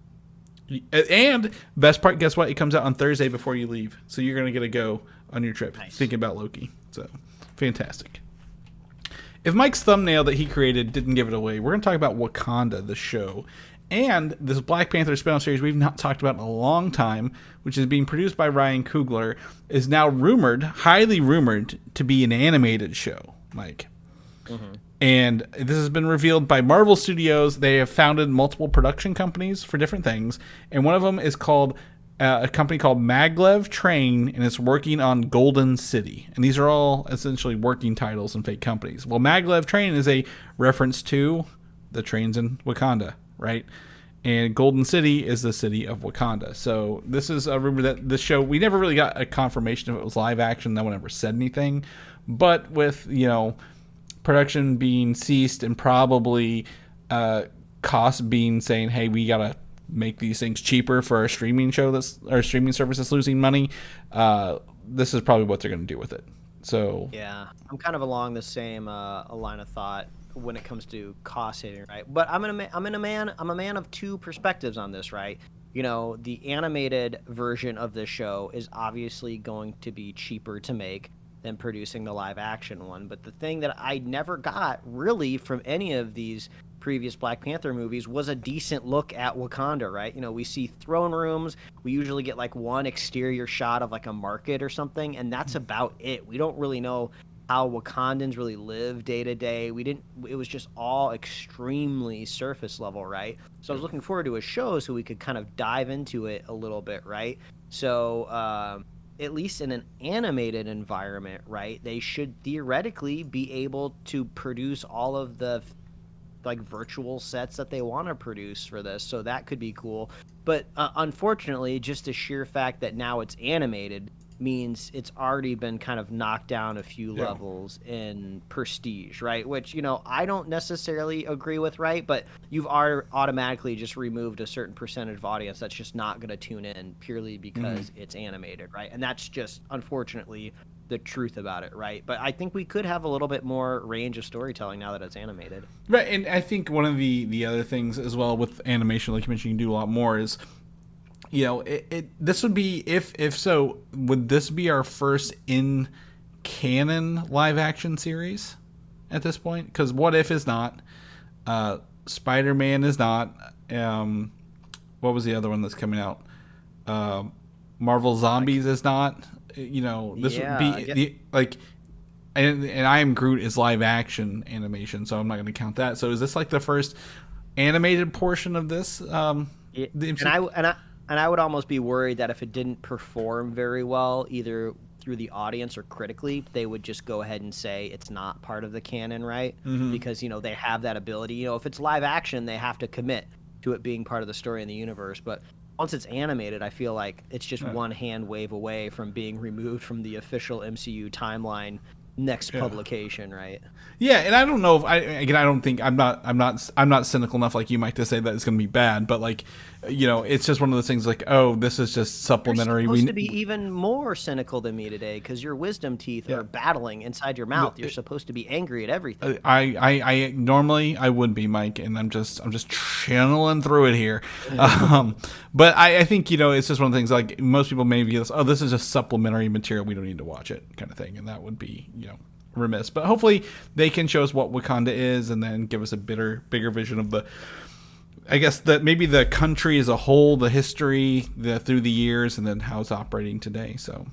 best part, guess what? It comes out on Thursday before you leave, so you're gonna get a go on your trip. Nice. Thinking about Loki. So fantastic. If Mike's thumbnail that he created didn't give it away, we're gonna talk about Wakanda, the show, and this Black Panther spin-off series we've not talked about in a long time, which is being produced by Ryan Coogler, is now highly rumored to be an animated show, Mike. And this has been revealed by Marvel Studios. They have founded multiple production companies for different things, and one of them is called a company called Maglev Train, and it's working on Golden City. And these are all essentially working titles and fake companies. Well, Maglev Train is a reference to the trains in Wakanda, right? And Golden City is the city of Wakanda. So this is a rumor that this show, we never really got a confirmation if it was live action. No one ever said anything. But with, production being ceased and probably cost being saying, hey, we got to make these things cheaper for our streaming streaming service that's losing money, this is probably what they're going to do with it. So yeah, I'm kind of along the same line of thought when it comes to cost saving, right? But I'm a man of two perspectives on this, right? The animated version of this show is obviously going to be cheaper to make than producing the live action one. But the thing that I never got really from any of these previous Black Panther movies was a decent look at Wakanda, right? We see throne rooms. We usually get like one exterior shot of like a market or something, and that's about it. We don't really know how Wakandans really live day to day. It was just all extremely surface level, right? So I was looking forward to a show so we could kind of dive into it a little bit, right? So at least in an animated environment, right, they should theoretically be able to produce all of the like virtual sets that they want to produce for this. So that could be cool. But unfortunately, just the sheer fact that now it's animated means it's already been kind of knocked down a few levels in prestige, right? Which, I don't necessarily agree with, right? But you've automatically just removed a certain percentage of audience that's just not going to tune in purely because it's animated, right? And that's just, unfortunately, the truth about it, right? But I think we could have a little bit more range of storytelling now that it's animated. Right, and I think one of the other things as well with animation, like you mentioned, you can do a lot more is, this would be, if so, would this be our first in canon live action series at this point? Because What If is not, Spider-Man is not, what was the other one that's coming out? Marvel Zombies is not. This would be and I Am Groot is live action animation, so I'm not going to count that. So is this like the first animated portion of this? And I would almost be worried that if it didn't perform very well, either through the audience or critically, they would just go ahead and say it's not part of the canon, right? Because, they have that ability. If it's live action, they have to commit to it being part of the story in the universe. But once it's animated, I feel like it's just one hand wave away from being removed from the official MCU timeline next publication, right? Yeah, and I don't know if I don't think I'm not cynical enough like you, Mike, to say that it's going to be bad, but like, it's just one of those things like, oh, this is just supplementary. You're supposed to be even more cynical than me today because your wisdom teeth are battling inside your mouth. You're supposed to be angry at everything. I normally I would be, Mike, and I'm just channeling through it here. But I think it's just one of the things like most people may view this. Oh, this is just supplementary material. We don't need to watch it, kind of thing, and that would be remiss. But hopefully they can show us what Wakanda is, and then give us a bigger vision of maybe the country as a whole, the history through the years, and then how it's operating today. So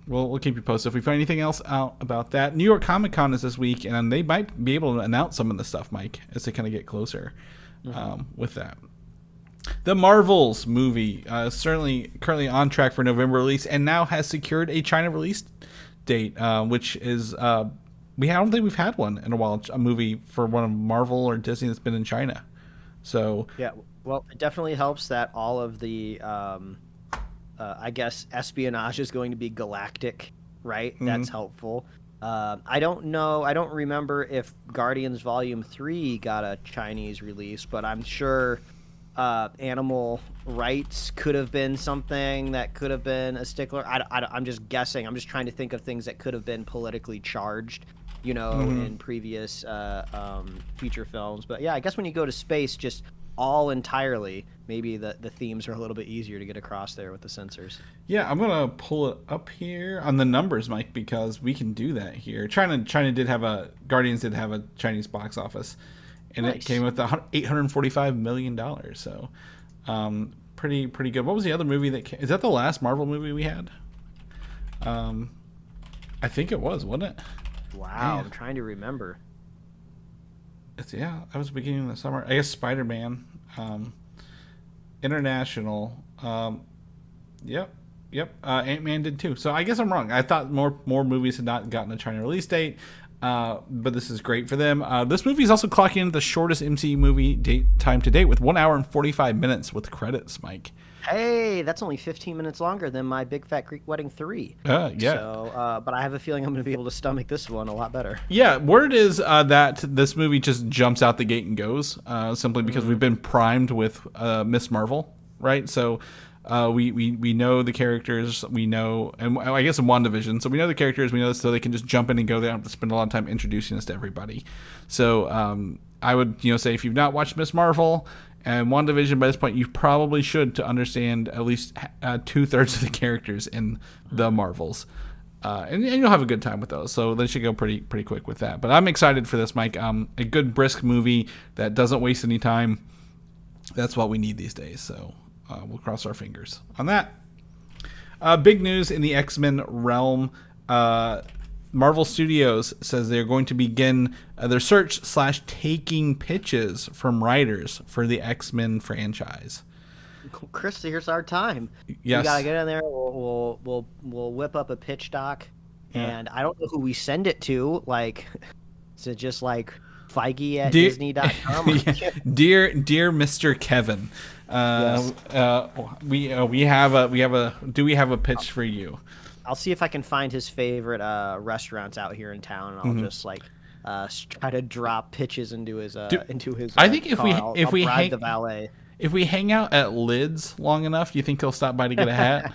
we'll keep you posted if we find anything else out about that. New York Comic Con is this week, and they might be able to announce some of the stuff, Mike, as they kind of get closer with that. The Marvels movie certainly currently on track for November release, and now has secured a China release date, which is I don't think we've had one in a while, a movie for one of Marvel or Disney that's been in China. So yeah, well, it definitely helps that all of the I guess espionage is going to be galactic, right? That's helpful. I don't remember if Guardians Volume 3 got a Chinese release, but I'm sure animal rights could have been something that could have been a stickler. I'm just guessing. I'm just trying to think of things that could have been politically charged, in previous feature films. But yeah, I guess when you go to space, just all entirely, maybe the themes are a little bit easier to get across there with the sensors. Yeah, I'm gonna pull it up here on the numbers, Mike, because we can do that here. China did have Guardians did have a Chinese box office, and It came with $845 million. So, pretty good. What was the other movie is that the last Marvel movie we had? I think it was, wasn't it? Wow, man. I'm trying to remember. That was the beginning of the summer. I guess Spider-Man, International. Yep. Ant-Man did too. So I guess I'm wrong. I thought more movies had not gotten a China release date. But this is great for them. This movie is also clocking in the shortest MCU movie time to date with 1 hour and 45 minutes with credits, Mike. Hey, that's only 15 minutes longer than my Big Fat Greek Wedding 3. Yeah. So, but I have a feeling I'm going to be able to stomach this one a lot better. Yeah, word is that this movie just jumps out the gate and goes, simply because we've been primed with Miss Marvel, right? So we know the characters, we know, and I guess in WandaVision, so we know the characters, we know this, so they can just jump in and go. They don't have to spend a lot of time introducing us to everybody. So I would say if you've not watched Miss Marvel and WandaVision by this point, you probably should to understand at least 2/3 of the characters in the Marvels. And you'll have a good time with those. So they should go pretty quick with that. But I'm excited for this, Mike. A good brisk movie that doesn't waste any time. That's what we need these days. So we'll cross our fingers on that. Big news in the X-Men realm. Marvel Studios says they're going to begin their search/taking pitches from writers for the X-Men franchise. Chris, here's our time. Yes. We gotta get in there. We'll whip up a pitch doc, and I don't know who we send it to. Like, is it just like Feige at Disney.com? Dear Mr. Kevin, yes. we have a pitch for you? I'll see if I can find his favorite restaurants out here in town, and I'll just try to drop pitches into his I think if car. we bribe hang the valet. If we hang out at Lids long enough, do you think he'll stop by to get a hat?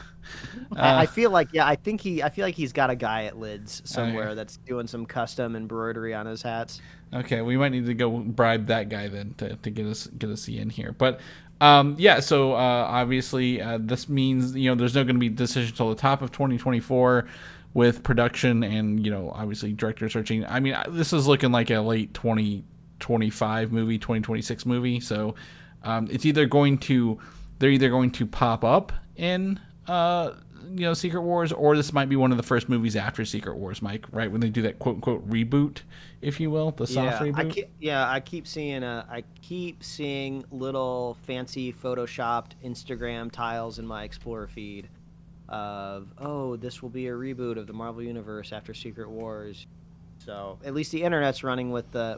I feel like I feel like he's got a guy at Lids somewhere that's doing some custom embroidery on his hats. Okay, we might need to go bribe that guy then to get us in here. But so obviously this means there's no going to be a decision until the top of 2024 with production and obviously director searching. I mean, this is looking like a late 2025 movie, 2026 movie. So they're either going to pop up in Secret Wars, or this might be one of the first movies after Secret Wars, Mike, right? When they do that quote unquote reboot, if you will, the soft reboot. I keep seeing little fancy photoshopped Instagram tiles in my Explorer feed of, this will be a reboot of the Marvel Universe after Secret Wars. So at least the internet's running with the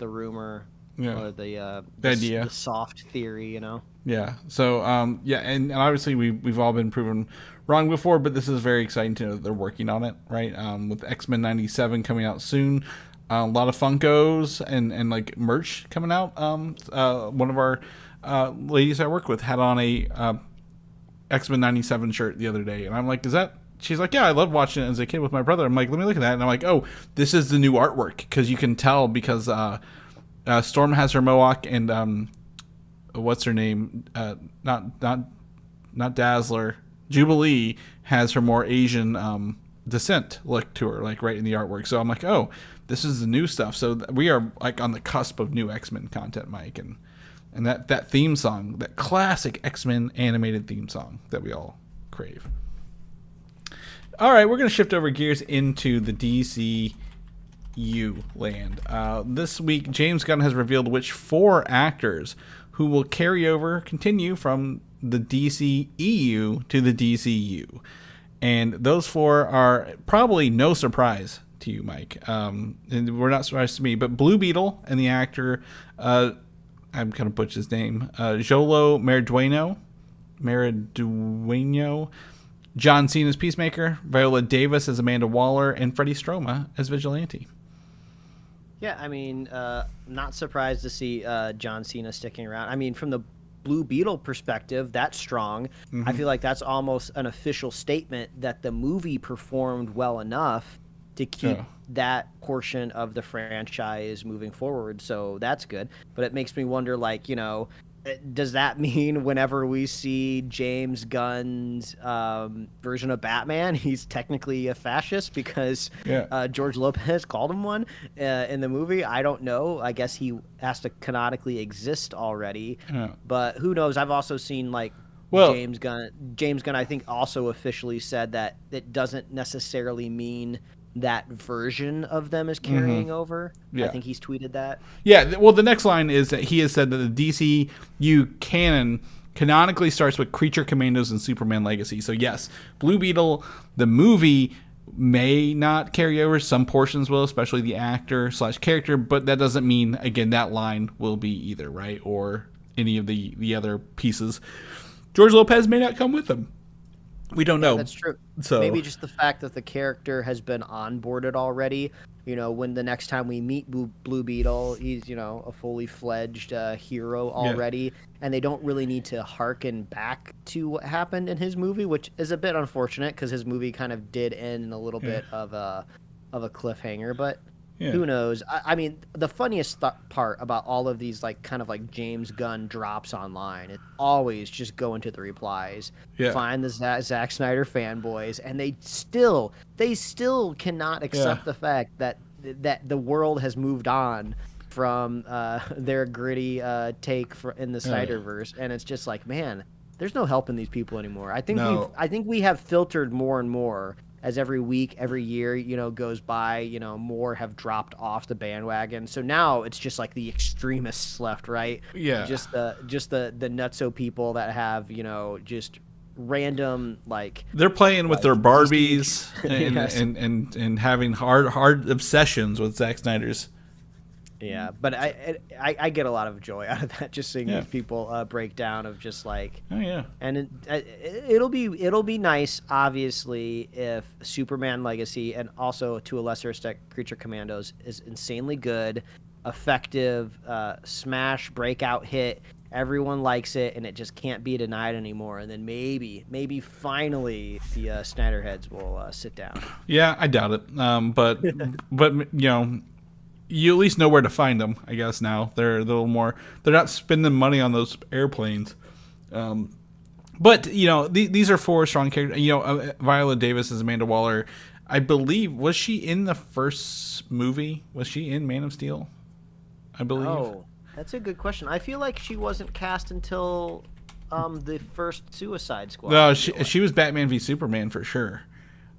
rumor. or the idea, the soft theory, you know. Yeah. So and obviously we've all been proven wrong before, but this is very exciting to know that they're working on it, right? With X-Men 97 coming out soon, a lot of Funkos and like merch coming out. One of our ladies I work with had on a X-Men 97 shirt the other day, and I'm like, is that? She's like, yeah, I loved watching it as a kid with my brother. I'm like, let me look at that, and I'm like, oh, this is the new artwork, because you can tell because Storm has her mohawk and what's her name? Not Dazzler. Jubilee has her more Asian descent look to her, like right in the artwork. So I'm like, oh, this is the new stuff. So we are like on the cusp of new X-Men content, Mike, and that theme song, that classic X-Men animated theme song that we all crave. All right, we're going to shift over gears into the DCU land. This week, James Gunn has revealed which 4 actors who will continue from the DCEU to the DCU. And those 4 are probably no surprise to you, Mike. And we're not surprised to me, but Blue Beetle and the actor, I'm going to butcher his name, Jolo Maridueño, John Cena as Peacemaker, Viola Davis as Amanda Waller, and Freddie Stroma as Vigilante. Yeah, I mean, not surprised to see John Cena sticking around. I mean, from the Blue Beetle perspective, that's strong. Mm-hmm. I feel like that's almost an official statement that the movie performed well enough to keep that portion of the franchise moving forward. So that's good. But it makes me wonder, like, you know, does that mean whenever we see James Gunn's version of Batman, he's technically a fascist because George Lopez called him one in the movie? I don't know. I guess he has to canonically exist already. Yeah. But who knows? I've also seen James Gunn, I think, also officially said that it doesn't necessarily mean that version of them is carrying over. Yeah. I think he's tweeted that. Yeah, well, the next line is that he has said that the DCU canon canonically starts with Creature Commandos and Superman Legacy. So yes, Blue Beetle, the movie, may not carry over. Some portions will, especially the actor/character, but that doesn't mean, again, that line will be either, right? Or any of the other pieces. George Lopez may not come with them. We don't know. That's true. So maybe just the fact that the character has been onboarded already. You know, when the next time we meet Blue Beetle, he's, you know, a fully fledged hero already, and they don't really need to harken back to what happened in his movie, which is a bit unfortunate because his movie kind of did end in a little bit of a cliffhanger. But who knows? I mean, the funniest part about all of these, like, kind of like James Gunn drops online, it's always just go into the replies, find the Zack Snyder fanboys, and they still cannot accept the fact that the world has moved on from their gritty take in the Snyderverse, and it's just like, man, there's no helping these people anymore. I think we have filtered more and more. As every week, every year, you know, goes by, you know, more have dropped off the bandwagon. So now it's just like the extremists left, right? Yeah. Just the nutso people that have, you know, just random, like, they're playing with their Barbies and having hard obsessions with Zack Snyder's. Yeah, but I get a lot of joy out of that, just seeing these people break down of just like, and it'll be nice, obviously, if Superman Legacy and also to a lesser extent Creature Commandos is insanely good, effective, smash breakout hit. Everyone likes it, and it just can't be denied anymore. And then maybe finally the Snyder heads will sit down. Yeah, I doubt it. But you know. You at least know where to find them, I guess. Now they're a little more. They're not spending money on those airplanes, but you know these are 4 strong characters. You know, Viola Davis as Amanda Waller. I believe, was she in the first movie? Was she in Man of Steel? I believe. Oh, that's a good question. I feel like she wasn't cast until the first Suicide Squad. No, she was Batman v Superman for sure.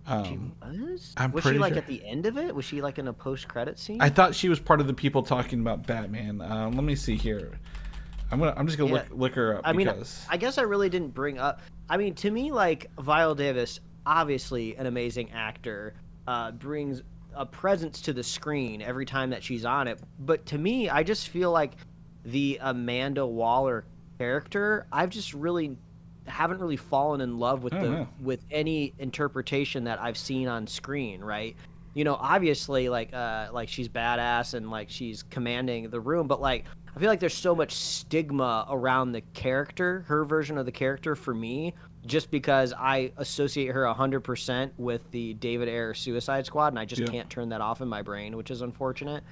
She was? Was she like at the end of it? Was she like in a post-credit scene? I thought she was part of the people talking about Batman. Let me see here. I'm just gonna look her up. I mean, I guess I really didn't bring up. I mean, to me, like, Viola Davis, obviously an amazing actor, brings a presence to the screen every time that she's on it. But to me, I just feel like the Amanda Waller character, I've just really haven't really fallen in love with with any interpretation that I've seen on screen, right? Obviously, like she's badass and like she's commanding the room, but like I feel like there's so much stigma around the character, her version of the character for me, just because I associate her 100% with the David Ayer Suicide Squad, and I just can't turn that off in my brain, which is unfortunate.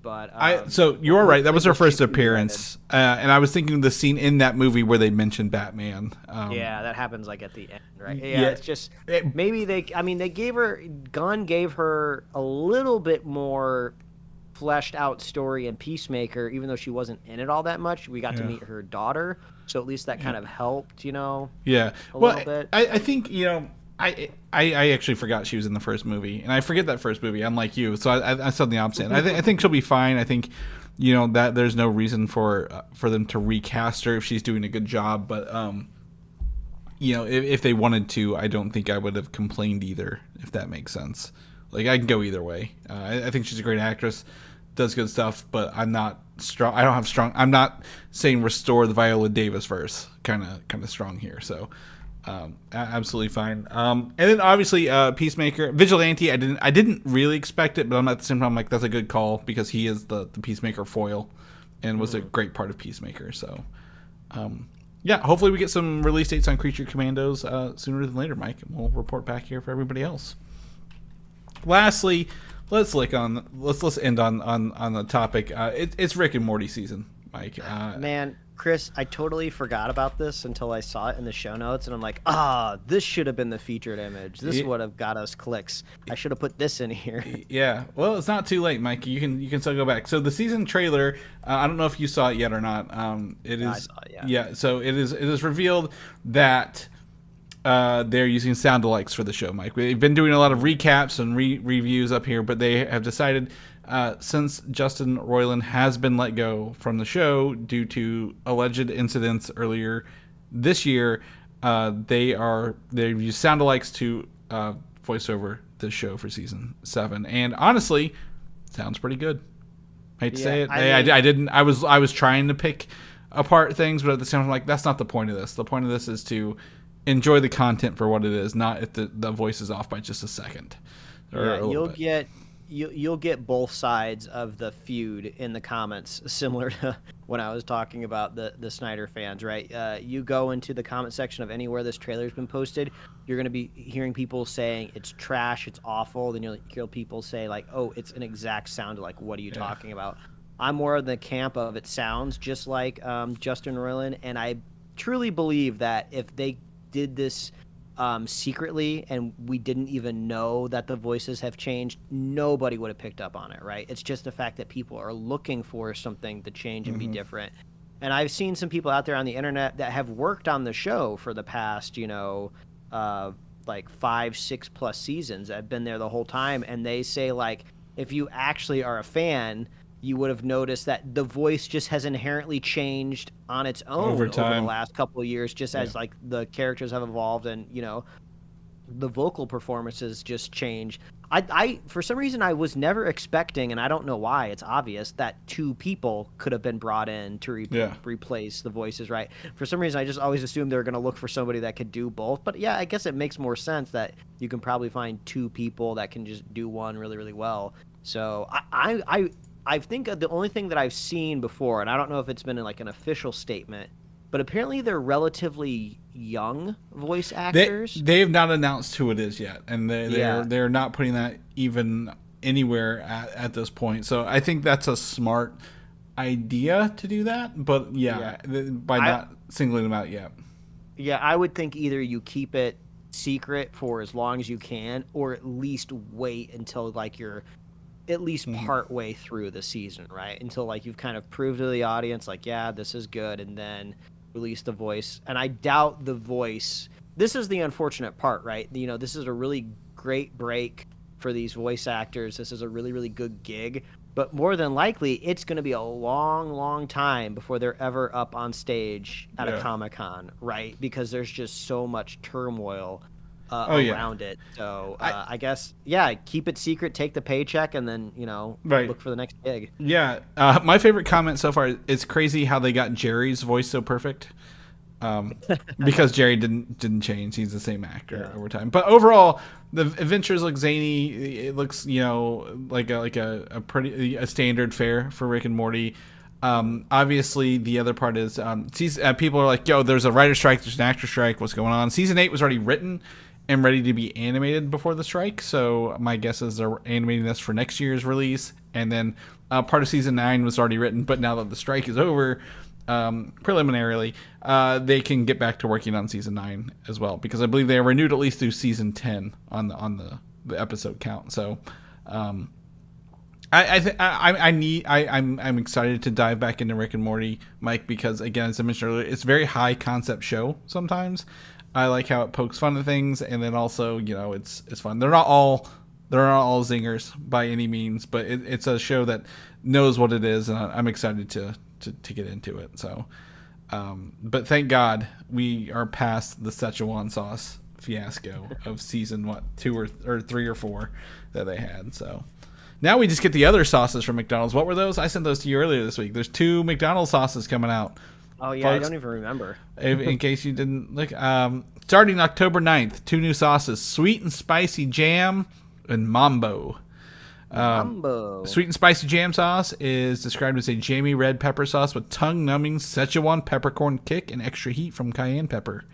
But so you are right. That was her first appearance, and I was thinking the scene in that movie where they mentioned Batman. Yeah, that happens like at the end, right? Yeah, it's just maybe Gunn gave her a little bit more fleshed out story in Peacemaker, even though she wasn't in it all that much. We got to meet her daughter, so at least that kind of helped, a little bit. I think I actually forgot she was in the first movie, and I forget that first movie, unlike you. So I said the opposite. I think she'll be fine. I think, that there's no reason for them to recast her if she's doing a good job. But if they wanted to, I don't think I would have complained either, if that makes sense. Like, I can go either way. I think she's a great actress, does good stuff, but I'm not strong. I'm not saying restore the Viola Davis verse kind of strong here. So. Absolutely fine. And then obviously Peacemaker, Vigilante. I didn't really expect it, but I'm at the same time like that's a good call because he is the Peacemaker foil, and was a great part of Peacemaker. So, hopefully we get some release dates on Creature Commandos sooner than later, Mike, and we'll report back here for everybody else. Lastly, let's end on the topic. It's Rick and Morty season, Mike. Man. Chris, I totally forgot about this until I saw it in the show notes, and I'm like, this should have been the featured image. This would have got us clicks. I should have put this in here. Yeah, well, it's not too late, Mike. You can still go back. So the season trailer, I don't know if you saw it yet or not. It is. I saw it, yeah. So it is revealed that they're using sound alikes for the show, Mike. We've been doing a lot of recaps and reviews up here, but they have decided. Since Justin Roiland has been let go from the show due to alleged incidents earlier this year, they've used sound alikes to voice over the show for season 7, and honestly, sounds pretty good. Hate to say it, I didn't. I was trying to pick apart things, but at the same time, I'm like, that's not the point of this. The point of this is to enjoy the content for what it is, not if the voice is off by just a second. You'll get both sides of the feud in the comments, similar to when I was talking about the Snyder fans, right? You go into the comment section of anywhere this trailer's been posted, you're going to be hearing people saying it's trash, it's awful. Then you'll hear people say like, oh, it's an exact sound like, what are you talking about? I'm more in the camp of it sounds just like Justin Roiland, and I truly believe that if they did this secretly and we didn't even know that the voices have changed, nobody would have picked up on it, right? It's just the fact that people are looking for something to change and be different. And I've seen some people out there on the internet that have worked on the show for the past, like 5-6+ seasons, that have been there the whole time, and they say like, if you actually are a fan, you would have noticed that the voice just has inherently changed on its own over the last couple of years, just as like the characters have evolved and, the vocal performances just change. I for some reason, I was never expecting, and I don't know why, it's obvious, that 2 people could have been brought in to replace the voices, right? For some reason, I just always assumed they were going to look for somebody that could do both. But yeah, I guess it makes more sense that you can probably find 2 people that can just do one really, really well. So I think the only thing that I've seen before, and I don't know if it's been like an official statement, but apparently they're relatively young voice actors. They have not announced who it is yet, and they're not putting that even anywhere at this point. So I think that's a smart idea to do that, but by not singling them out yet. Yeah, I would think either you keep it secret for as long as you can, or at least wait until like you're at least part way through the season, right? Until like you've kind of proved to the audience like, yeah, this is good, and then release the voice. And I doubt the voice. This is the unfortunate part, right? This is a really great break for these voice actors. This is a really, really good gig, but more than likely it's going to be a long, long time before they're ever up on stage at a Comic-Con, right? Because there's just so much turmoil around it. So I guess, yeah, keep it secret, take the paycheck, and then, Right. look for the next gig. Yeah. My favorite comment so far, it's crazy how they got Jerry's voice so perfect. Because Jerry didn't change. He's the same actor over time. But overall, the adventures look zany. It looks, like a pretty standard fare for Rick and Morty. Obviously, the other part is people are like, yo, there's a writer strike, there's an actor strike, what's going on? Season 8 was already written and ready to be animated before the strike, so my guess is they're animating this for next year's release. And then part of Season 9 was already written, but now that the strike is over, preliminarily, they can get back to working on Season 9 as well, because I believe they are renewed at least through Season 10 on the episode count. So I'm excited to dive back into Rick and Morty, Mike, because again, as I mentioned earlier, it's a very high concept show. Sometimes I like how it pokes fun at things, and then also it's fun. They're not all zingers by any means, but it's a show that knows what it is, and I'm excited to get into it. So, but thank God we are past the Szechuan sauce fiasco of season 2 or 3 or 4 that they had. So. Now we just get the other sauces from McDonald's. What were those? I sent those to you earlier this week. There's 2 McDonald's sauces coming out. Oh, yeah, folks, I don't even remember. In case you didn't look. Starting October 9th, 2 new sauces, sweet and spicy jam and Mambo. Sweet and spicy jam sauce is described as a jammy red pepper sauce with tongue-numbing Szechuan peppercorn kick and extra heat from cayenne pepper.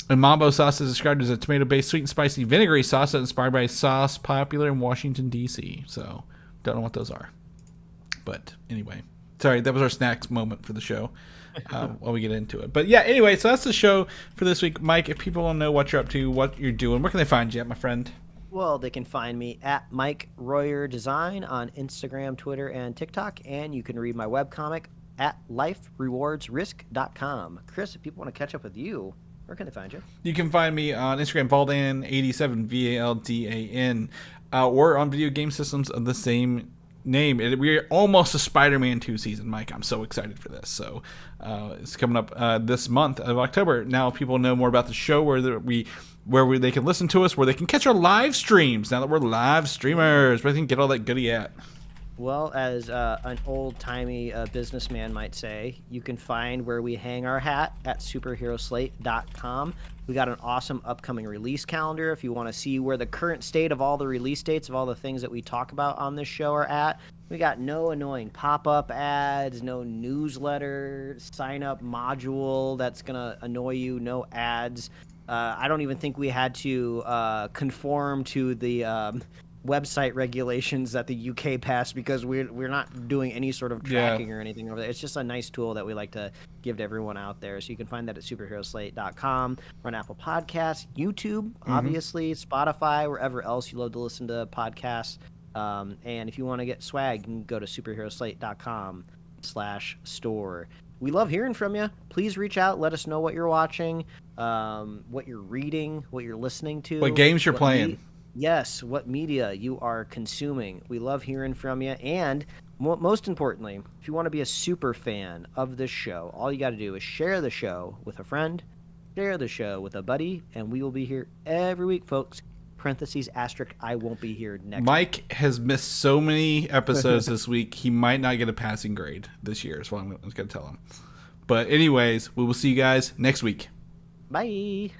And Mambo sauce is described as a tomato-based sweet and spicy vinegary sauce that's inspired by a sauce popular in Washington, D.C. So, don't know what those are. But anyway, sorry, that was our snacks moment for the show while we get into it. But yeah, anyway, so that's the show for this week. Mike, if people want to know what you're up to, what you're doing, where can they find you at, my friend? Well, they can find me at Mike Royer Design on Instagram, Twitter, and TikTok. And you can read my webcomic at liferewardsrisk.com. Chris, if people want to catch up with you, where can they find you? You can find me on Instagram, Valdan87, VALDAN. Or on video game systems of the same name. We're almost a Spider-Man 2 season, Mike. I'm so excited for this. So it's coming up this month of October. Now people know more about the show, where they can listen to us, where they can catch our live streams. Now that we're live streamers, where they can get all that goodie at. Well, as an old-timey businessman might say, you can find where we hang our hat at superheroslate.com. We got an awesome upcoming release calendar if you want to see where the current state of all the release dates of all the things that we talk about on this show are at. We got no annoying pop-up ads, no newsletter, sign-up module that's going to annoy you, no ads. I don't even think we had to conform to the website regulations that the UK passed, because we're not doing any sort of tracking or anything over there. It's just a nice tool that we like to give to everyone out there. So you can find that at superheroslate.com. We're on Apple Podcasts, YouTube, obviously, Spotify, wherever else you love to listen to podcasts. And if you want to get swag, you can go to superheroslate.com/store. We love hearing from you. Please reach out. Let us know what you're watching, what you're reading, what you're listening to. What games you're playing. Yes, what media you are consuming. We love hearing from you. And most importantly, if you want to be a super fan of this show, all you got to do is share the show with a friend, share the show with a buddy, and we will be here every week, folks. Parentheses, asterisk, I won't be here next Mike week. has missed so many episodes this week, he might not get a passing grade this year, is what I'm going to tell him. But anyways, we will see you guys next week. Bye.